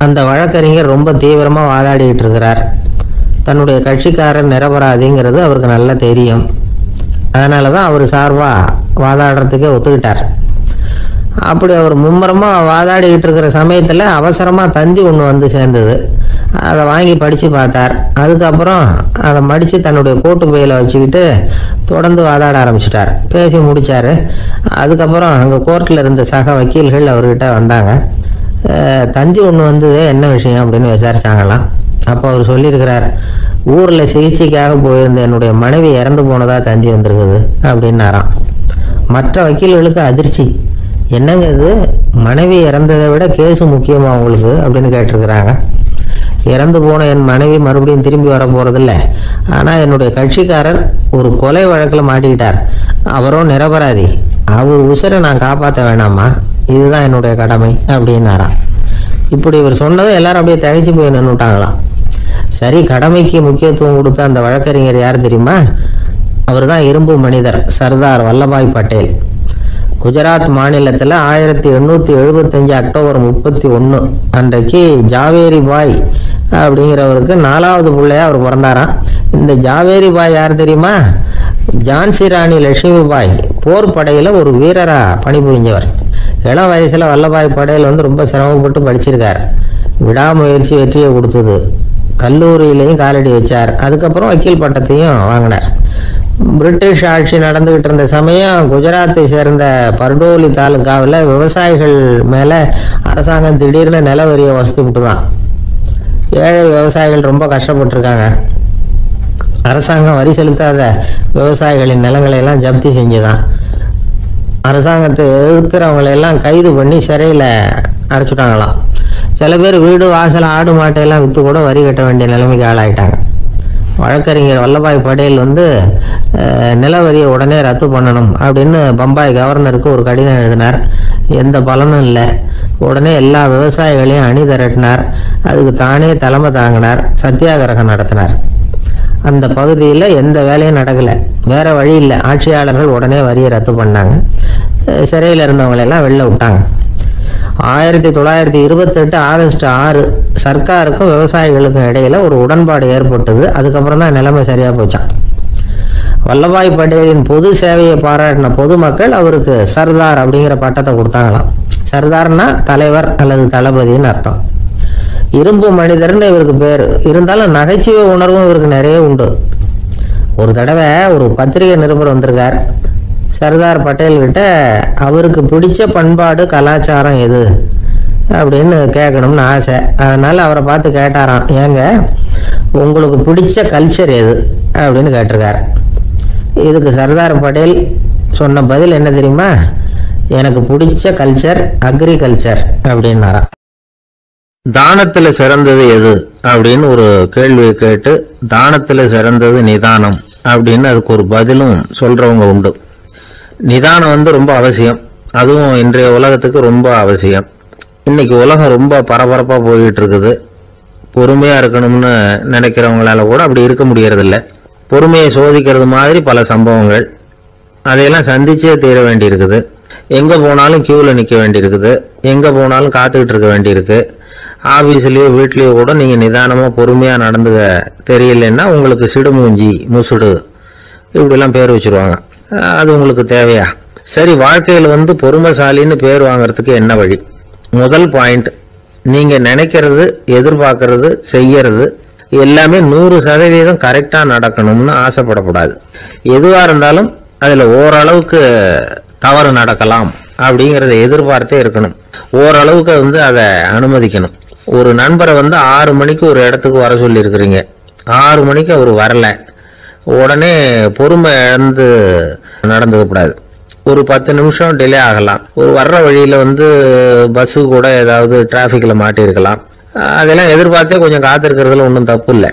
அந்த வழக்கறிஞர் ரொம்ப தீவிரமாக வாதாடிக்கிட்டு இருக்கிறார். தன்னுடைய கட்சிக்காரர் நிரபராதிங்கிறது அவருக்கு நல்லா தெரியும். அதனால தான் அவர் சார்பாக வாதாடுறதுக்கே ஒத்துக்கிட்டார். அப்படி அவர் மும்முரமாக வாதாடிக்கிட்டு இருக்கிற சமயத்தில் அவசரமாக தந்தி ஒன்று வந்து சேர்ந்தது. அதை வாங்கி படித்து பார்த்தார். அதுக்கப்புறம் அதை மடித்து தன்னுடைய கோட்டு பையில் வச்சுக்கிட்டு தொடர்ந்து வாதாட ஆரம்பிச்சிட்டார். பேசி முடித்தார். அதுக்கப்புறம் அங்கே கோர்ட்டில் இருந்த சக வக்கீல்கள் அவர்கிட்ட வந்தாங்க. தந்தி ஒன்று வந்தது, என்ன விஷயம் அப்படின்னு விசாரிச்சாங்களாம். அப்போ அவர் சொல்லியிருக்கிறார், ஊரில் சிகிச்சைக்காக போயிருந்த என்னுடைய மனைவி இறந்து போனதாக தந்தி வந்திருக்குது அப்படின்னாராம். மற்ற வக்கீல்களுக்கு அதிர்ச்சி. என்னங்க இது, மனைவி இறந்ததை விட கேஸு முக்கியமாக உங்களுக்கு அப்படின்னு கேட்டிருக்கிறாங்க. இறந்து போன என் மனைவி மறுபடியும் திரும்பி வர போகிறதில்ல. ஆனால் என்னுடைய கட்சிக்காரர் ஒரு கொலை வழக்கில் மாட்டிக்கிட்டார். அவரும் நிரபராதி. அவர் உசுரை நான் காப்பாற்ற வேணாமா? இதுதான் என்னுடைய கடமை அப்படின்னாராம். இப்படி இவர் சொன்னதும் எல்லாரும் அப்படியே தகைச்சு போய் நின்றுட்டாங்களாம். சரி, கடமைக்கு முக்கியத்துவம் கொடுத்த அந்த வழக்கறிஞர் யார் தெரியுமா? அவர் தான் இரும்பு மனிதர் சர்தார் வல்லபாய் பட்டேல். குஜராத் மாநிலத்தில் 1875 அக்டோபர் 31 அன்றைக்கு ஜாவேரி பாய் அப்படிங்கிறவருக்கு 4வது பிள்ளையா அவர் பிறந்தாராம். இந்த ஜாவேரி பாய் யார் தெரியுமா? ஜான்சி ராணி லட்சுமி பாய் போர் படையில் ஒரு வீரராக பணிபுரிஞ்சவர். இளம் வயசில் வல்லபாய் பட்டேல் ரொம்ப சிரமப்பட்டு படிச்சிருக்கார். விடாமுயற்சி வெற்றியை கொடுத்தது. கல்லூரியிலையும் காலடி வச்சார். அதுக்கப்புறம் வக்கீல் பட்டத்தையும் வாங்கினார். பிரிட்டிஷ் ஆட்சி நடந்துகிட்டு இருந்த சமயம் குஜராத்தை சேர்ந்த பர்டோலி தாலுகாவில் விவசாயிகள் மேலே அரசாங்கம் திடீர்னு நில வரியை வசதி விட்டு தான். ஏழை விவசாயிகள் ரொம்ப கஷ்டப்பட்டுருக்காங்க. அரசாங்கம் வரி செலுத்தாத விவசாயிகளின் நிலங்களை எல்லாம் ஜப்தி செஞ்சுதான். அரசாங்கத்தை எதிர்க்கிறவங்களெல்லாம் கைது பண்ணி சிறையில் அடைச்சுட்டாங்களாம். சில பேர் வீடு வாசல் ஆடு மாட்டையெல்லாம் விற்று கூட வரி கட்ட வேண்டிய நிலைமைக்கு ஆளாயிட்டாங்க. வழக்கறிஞர் வல்லபாய் பட்டேல் நில வரியை உடனே ரத்து பண்ணணும் அப்படின்னு பம்பாய் கவர்னருக்கு ஒரு கடிதம் எழுதினார். எந்த பலனும் இல்லை. உடனே எல்லா விவசாயிகளையும் அணி திரட்டினார். அதுக்கு தானே தலைமை தாங்கினார். சத்தியாகிரகம் நடத்தினார். அந்த பகுதியில் எந்த வேலையும் நடக்கலை. வேற வழி இல்லை. ஆட்சியாளர்கள் உடனே வரியை ரத்து பண்ணாங்க. சிறையில் இருந்தவங்களெல்லாம் வெளில விட்டாங்க. 1928 ஆகஸ்ட் 6 சர்க்காருக்கும் விவசாயிகளுக்கும் இடையில ஒரு உடன்பாடு ஏற்பட்டது. அதுக்கப்புறம் தான் நிலைமை சரியா போச்சான். வல்லபாய் பட்டேலின் பொது சேவையை பாராட்டின பொதுமக்கள் அவருக்கு சர்தார் அப்படிங்கிற பட்டத்தை கொடுத்தாங்களாம். சர்தார்னா தலைவர் அல்லது தளபதினு அர்த்தம். இரும்பு மனிதர்னு இவருக்கு பேர். இருந்தாலும் நகைச்சுவை உணர்வும் இவருக்கு நிறைய உண்டு. ஒரு தடவை ஒரு பத்திரிகை நிருபர் வந்திருக்கார். சர்தார் பட்டேல் கிட்ட அவருக்கு பிடிச்ச பண்பாடு கலாச்சாரம் எது அப்படின்னு கேட்கணும்னு ஆசை. அதனால அவரை பார்த்து கேட்டாராம், ஏங்க உங்களுக்கு பிடிச்ச கல்ச்சர் எது அப்படின்னு கேட்டிருக்காரு. இதுக்கு சர்தார் பட்டேல் சொன்ன பதில் என்ன தெரியுமா? எனக்கு பிடிச்ச கல்ச்சர் அக்ரிகல்ச்சர் அப்படின்னாராம். தானத்துல சிறந்தது எது அப்படின்னு ஒரு கேள்வியை கேட்டு, தானத்துல சிறந்தது நிதானம் அப்படின்னு அதுக்கு ஒரு பதிலும் சொல்றவங்க உண்டு. நிதானம் ரொம்ப அவசியம். அதுவும் இன்றைய உலகத்துக்கு ரொம்ப அவசியம். இன்னைக்கு உலகம் ரொம்ப பரபரப்பா போயிட்டு இருக்குது. பொறுமையா இருக்கணும்னு நினைக்கிறவங்களால கூட அப்படி இருக்க முடியறதில்ல. பொறுமையை சோதிக்கிறது மாதிரி பல சம்பவங்கள், அதையெல்லாம் சந்திச்சே தீர வேண்டி இருக்குது. எங்க போனாலும் கியூல நிக்க வேண்டி இருக்குது. எங்க போனாலும் காத்துக்கிட்டு இருக்க வேண்டி இருக்கு. ஆபீஸ்லயோ வீட்லயோ கூட நீங்க நிதானமா பொறுமையா நடந்து தெரியலன்னா உங்களுக்கு சிடுமூஞ்சி, முசுடு இப்படிலாம் பேர் வச்சிருவாங்க. அது உங்களுக்கு தேவையா? சரி, வாழ்க்கையில் பொறுமைசாலின்னு பேர் வாங்கறதுக்கு என்ன வழி? முதல் பாயிண்ட், நீங்க நினைக்கிறது, எதிர்பார்க்கறது, செய்யறது எல்லாமே 100% கரெக்டா நடக்கணும்னு ஆசைப்படக்கூடாது. எதுவா இருந்தாலும் அதுல ஓரளவுக்கு தவறு நடக்கலாம் அப்படிங்கறத எதிர்பார்த்தே இருக்கணும். ஓரளவுக்கு அதை அனுமதிக்கணும். ஒரு நண்பரை 6 மணிக்கு ஒரு இடத்துக்கு வர சொல்லி இருக்கிறீங்க. 6 மணிக்கு அவர் வரல, உடனே பொறுமை இழந்து நடந்துக்கப்படாது. ஒரு 10 நிமிஷம் டிலே ஆகலாம். ஒரு வர்ற வழியில பஸ்ஸு கூட ஏதாவது டிராஃபிக்ல மாட்டிருக்கலாம். அதெல்லாம் எதிர்பார்த்தே கொஞ்சம் காத்திருக்கிறதுல ஒன்றும் தப்பு இல்லை.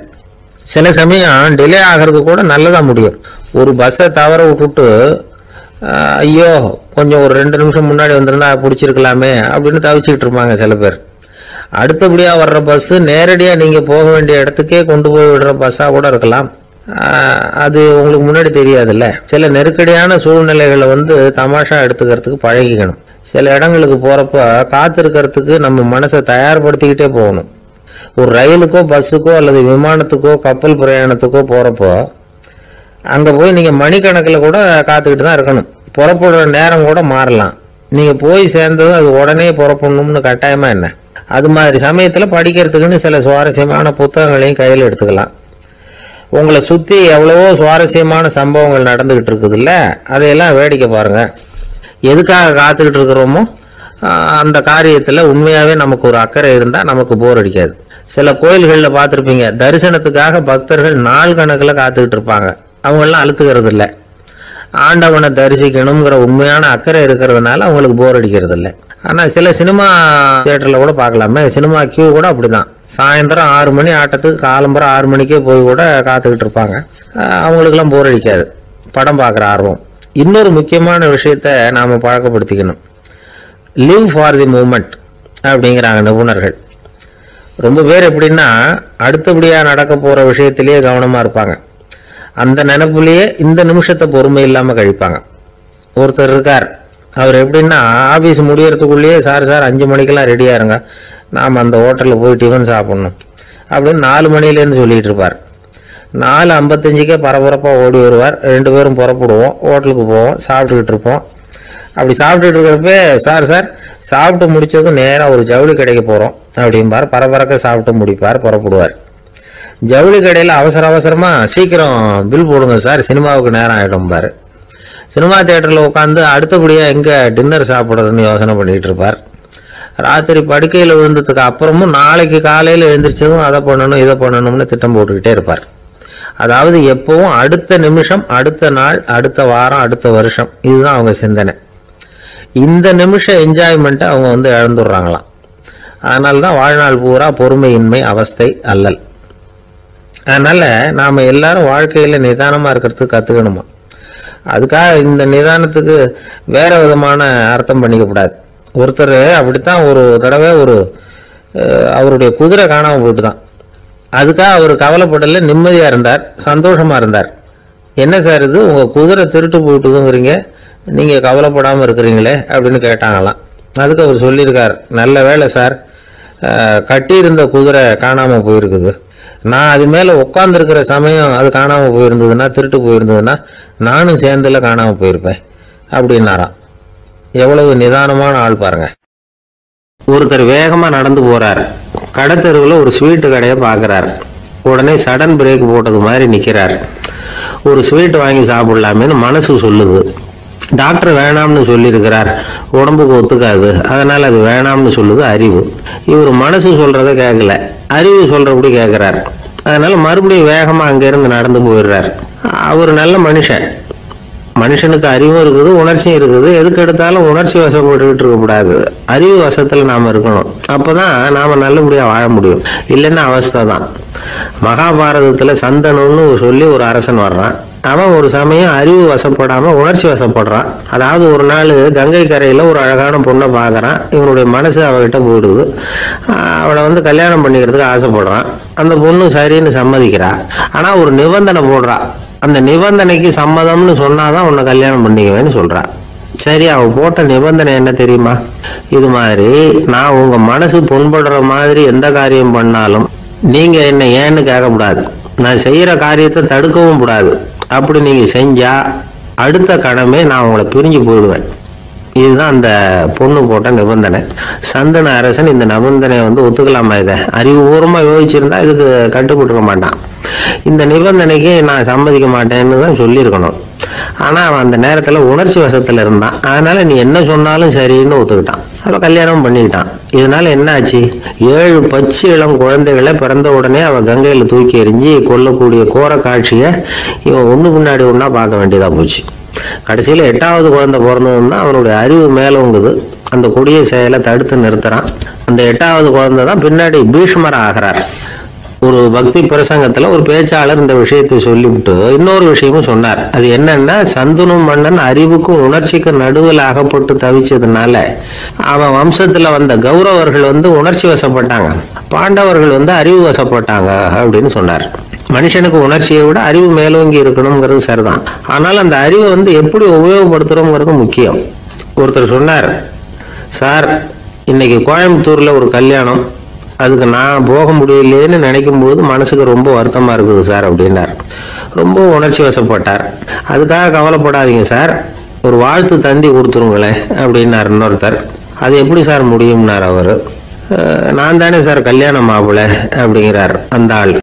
சில சமயம் டிலே ஆகிறது கூட நல்லதா முடியும். ஒரு பஸ்ஸை தவற விட்டுட்டு ஐயோ கொஞ்சம் ஒரு 2 நிமிஷம் முன்னாடி வந்திருந்தா பிடிச்சிருக்கலாமே அப்படின்னு தவிச்சுக்கிட்டு இருப்பாங்க சில பேர். அடுத்தபடியா வர்ற பஸ் நேரடியா நீங்க போக வேண்டிய இடத்துக்கே கொண்டு போய் விடுற பஸ்ஸா கூட இருக்கலாம். அது உங்களுக்கு முன்னாடி தெரியாதுல்ல. சில நெருக்கடியான சூழ்நிலைகளை தமாஷா எடுத்துக்கிறதுக்கு பழகிக்கணும். சில இடங்களுக்கு போறப்ப காத்திருக்கிறதுக்கு நம்ம மனசை தயார்படுத்திக்கிட்டே போகணும். ஒரு ரயிலுக்கோ பஸ்ஸுக்கோ அல்லது விமானத்துக்கோ கப்பல் பிரயாணத்துக்கோ போறப்போ அங்க போய் நீங்க மணிக்கணக்கில் கூட காத்துக்கிட்டு தான் இருக்கணும். புறப்படுற நேரம் கூட மாறலாம். நீங்க போய் சேர்ந்ததும் அது உடனே புறப்படணும்னு கட்டாயமா என்ன? அது மாதிரி சமயத்துல படிக்கிறதுக்குன்னு சில சுவாரஸ்யமான புத்தகங்களையும் கையில் எடுத்துக்கலாம். உங்களை சுத்தி எவ்வளவோ சுவாரஸ்யமான சம்பவங்கள் நடந்துகிட்டு இருக்குது இல்ல, அதையெல்லாம் வேடிக்கை பாருங்க. எதுக்காக காத்துக்கிட்டு இருக்கிறோமோ அந்த காரியத்துல உண்மையாவே நமக்கு ஒரு அக்கறை இருந்தா நமக்கு போர் அடிக்காது. சில கோயில்களில் பார்த்துருப்பீங்க, தரிசனத்துக்காக பக்தர்கள் நாள் கணக்கில் காத்துக்கிட்டு இருப்பாங்க. அவங்கெல்லாம் அழுத்துக்கிறது இல்லை. ஆண்டவனை தரிசிக்கணுங்கிற உண்மையான அக்கறை இருக்கிறதுனால அவங்களுக்கு போர் அடிக்கிறது இல்லை. ஆனால் சில சினிமா தியேட்டரில் கூட பார்க்கலாமே, சினிமா கியூ கூட அப்படிதான். சாயந்தரம் 6 மணி ஆட்டத்துக்கு காலம்பரம் 6 மணிக்கே போய் கூட காத்துக்கிட்டு இருப்பாங்க. அவங்களுக்கெல்லாம் போர் அடிக்காது, படம் பார்க்குற ஆர்வம். இன்னொரு முக்கியமான விஷயத்த நாம் பழக்கப்படுத்திக்கணும். லிவ் ஃபார் தி மூமெண்ட் அப்படிங்கிறாங்க நிபுணர்கள். ரொம்ப பேர் எப்படின்னா அடுத்தபடியாக நடக்க போகிற விஷயத்திலேயே கவனமாக இருப்பாங்க. அந்த நினைப்புலேயே இந்த நிமிஷத்தை பொறுமை இல்லாமல் கழிப்பாங்க. ஒருத்தர் இருக்கார், அவர் எப்படின்னா ஆஃபீஸ் முடியறதுக்குள்ளேயே சார் 5 மணிக்கெல்லாம் ரெடியாக இருங்க, நாம் அந்த ஹோட்டலில் போய் டிஃபன் சாப்பிட்ணும் அப்படின்னு 4 மணிலேருந்து சொல்லிகிட்டு இருப்பார். 4:55 பரபரப்பாக ஓடி வருவார். 2 பேரும் புறப்படுவோம், ஹோட்டலுக்கு போவோம், சாப்பிட்டுக்கிட்டு இருப்போம். அப்படி சாப்பிட்டுட்டு இருக்கிறப்ப சார் சாப்பிட்டு முடிச்சதும் நேராக ஒரு ஜவுளி கடைக்கு போகிறோம் அப்படிம்பார். பரபரக்க சாப்பிட்டு முடிப்பார், புறப்படுவார். ஜவுளி கடையில் அவசரமாக சீக்கிரம் பில் போடுங்க சார், சினிமாவுக்கு நேரம் ஆகிடும்பார். சினிமா தியேட்டரில் உட்காந்து அடுத்தபடியாக எங்கே டின்னர் சாப்பிட்றதுன்னு யோசனை பண்ணிகிட்டு இருப்பார். ராத்திரி படுக்கையில் விழுந்ததுக்கு அப்புறமும் நாளைக்கு காலையில் எழுந்திரிச்சதும் அதை பண்ணணும் இதை பண்ணணும்னு திட்டம் போட்டுக்கிட்டே இருப்பார். அதாவது எப்பவும் அடுத்த நிமிஷம், அடுத்த நாள், அடுத்த வாரம், அடுத்த வருஷம், இதுதான் அவங்க சிந்தனை. இந்த நிமிஷம் என்ஜாய்மெண்ட்டை அவங்க இழந்துடுறாங்களாம். அதனால தான் வாழ்நாள் பூரா பொறுமையின்மை, அவஸ்தை, அல்லல். அதனால நாம் எல்லாரும் வாழ்க்கையில் நிதானமாக இருக்கிறதுக்கு கற்றுக்கணுமா. அதுக்காக இந்த நிதானத்துக்கு வேற விதமான அர்த்தம் பண்ணிக்கக்கூடாது. ஒருத்தர் அப்படித்தான் ஒரு தடவை அவருடைய குதிரை காணாமல் போயிட்டு தான். அதுக்காக அவர் கவலைப்படல, நிம்மதியாக இருந்தார், சந்தோஷமாக இருந்தார். என்ன சார் இது, உங்கள் குதிரை திருட்டு போயிட்டுதுங்கிறீங்க, நீங்கள் கவலைப்படாமல் இருக்கிறீங்களே அப்படின்னு கேட்டாங்களாம். அதுக்கு அவர் சொல்லியிருக்கார், நல்ல வேலை சார், கட்டியிருந்த குதிரை காணாமல் போயிருக்குது. நான் அது மேலே உட்காந்துருக்கிற சமயம் அது காணாமல் போயிருந்ததுன்னா, திருட்டு போயிருந்ததுன்னா நானும் சேர்ந்துல காணாமல் போயிருப்பேன் அப்படின்னாராம். எவ்வளவு நிதானமான ஆள் பாருங்க. ஒருத்தர் வேகமாக நடந்து போறார். கடத்தெருவில் ஒரு ஸ்வீட்டு கடையை பார்க்குறார். உடனே சடன் பிரேக் போட்டது மாதிரி நிற்கிறார். ஒரு ஸ்வீட் வாங்கி சாப்பிடலாமேன்னு மனசு சொல்லுது. டாக்டர் வேணாம்னு சொல்லியிருக்கிறார், உடம்புக்கு ஒத்துக்காது, அதனால் அது வேணாம்னு சொல்லுது அறிவு. இவர் மனசு சொல்கிறத கேட்கல, அறிவு சொல்கிறபடி கேட்குறார். அதனால் மறுபடியும் வேகமாக அங்கேருந்து நடந்து போயிடுறார். அவர் நல்ல மனுஷனுக்கு அறிவும் இருக்குது, உணர்ச்சியும் இருக்குது. எதுக்கு எடுத்தாலும் உணர்ச்சி வசப்பட்டுக்கிட்டு இருக்கக்கூடாது, அறிவு வசத்தில் நாம் இருக்கணும். அப்போ தான் நாம் நல்லபடியாக வாழ முடியும். இல்லைன்னா அவஸ்தை தான். மகாபாரதத்தில் சந்தனுன்னு சொல்லி ஒரு அரசன் வர்றான். அவன் ஒரு சமயம் அறிவு வசப்படாம உணர்ச்சி வசப்படுறான். அதாவது ஒரு நாள் கங்கை கரையில ஒரு அழகான பொண்ணை பார்க்கறான். இவனுடைய மனசு அவகிட்ட போயிடுது. அவளை கல்யாணம் பண்ணிக்கிறதுக்கு ஆசைப்படுறான். அந்த பொண்ணு சரின்னு சம்மதிக்கிறா. ஆனா ஒரு நிபந்தனை போடுறா. அந்த நிபந்தனைக்கு சம்மதம்னு சொன்னாதான் உன்னை கல்யாணம் பண்ணிக்குவேன்னு சொல்றா. சரி, அவ போட்ட நிபந்தனை என்ன தெரியுமா? இது மாதிரி நான் உங்க மனசு புண்படுற மாதிரி எந்த காரியம் பண்ணாலும் நீங்க என்ன ஏன்னு கேட்கக்கூடாது, நான் செய்யற காரியத்தை தடுக்கவும் கூடாது. அப்படி நீங்க செஞ்சா அடுத்த கடமை நான் உங்களை பிரிஞ்சு போயிடுவேன். இதுதான் அந்த பொண்ணு போட்ட நிபந்தனை. சந்தன அரசன் இந்த நிபந்தனையை ஒத்துக்கலாமா? இதை அறிவுபூர்வமா யோசிச்சிருந்தா இதுக்கு கட்டுப்பட்டுக்க மாட்டான். இந்த நிபந்தனைக்கு நான் சம்மதிக்க மாட்டேன்னு தான் சொல்லியிருக்கணும். ஆனா அவன் அந்த நேரத்துல உணர்ச்சி வசத்துல இருந்தான். அதனால நீ என்ன சொன்னாலும் சரின்னு ஒத்துக்கிட்டான். அவளை கல்யாணம் பண்ணிக்கிட்டான். இதனால என்ன ஆச்சு? 7 பச்சை இளம் குழந்தைகளை பிறந்த உடனே அவன் கங்கையில தூக்கி எறிஞ்சி கொல்லக்கூடிய கோர காட்சியை இவன் ஒண்ணு முன்னாடி ஒன்னா பார்க்க வேண்டியதா போச்சு. கடைசியில 8வது குழந்தை பிறந்ததுன்னா அவனுடைய அறிவு மேலோங்குது. அந்த கொடிய செயலை தடுத்து நிறுத்துறான். அந்த 8வது குழந்தை தான் பின்னாடி பீஷ்மர் ஆகிறார். ஒரு பக்தி பிரசங்கத்துல ஒரு பேச்சாளர் இந்த விஷயத்தை சொல்லிவிட்டு இன்னொரு விஷயமும் சொன்னார். அது என்னன்னா, சந்தனும் மன்னன் அறிவுக்கும் உணர்ச்சிக்கும் நடுவில் அகப்பட்டு தவிச்சதுனால அவன் வம்சத்துல வந்த கௌரவர்கள் உணர்ச்சி வசப்பட்டாங்க, பாண்டவர்கள் அறிவு வசப்பட்டாங்க அப்படின்னு சொன்னார். மனுஷனுக்கு உணர்ச்சியை விட அறிவு மேலோங்கி இருக்கணுங்கிறது சரிதான். ஆனால் அந்த அறிவை எப்படி உபயோகப்படுத்துறோங்கிறது முக்கியம். ஒருத்தர் சொன்னார், சார் இன்னைக்கு கோயம்புத்தூர்ல ஒரு கல்யாணம், அதுக்கு நான் போக முடியலேன்னு நினைக்கும் போது மனசுக்கு ரொம்ப வருத்தமா இருக்குது சார் அப்படின்னார். ரொம்ப உணர்ச்சி வசப்பட்டார். அதுக்காக கவலைப்படாதீங்க சார், ஒரு வாழ்த்து தந்தி கொடுத்துருங்களேன் அப்படின்னார் இன்னொருத்தர். அது எப்படி சார் முடியும்னார் அவரு. நான் தானே சார் கல்யாணம் மாப்பிள்ளை அப்படிங்கிறார் அந்த ஆள்.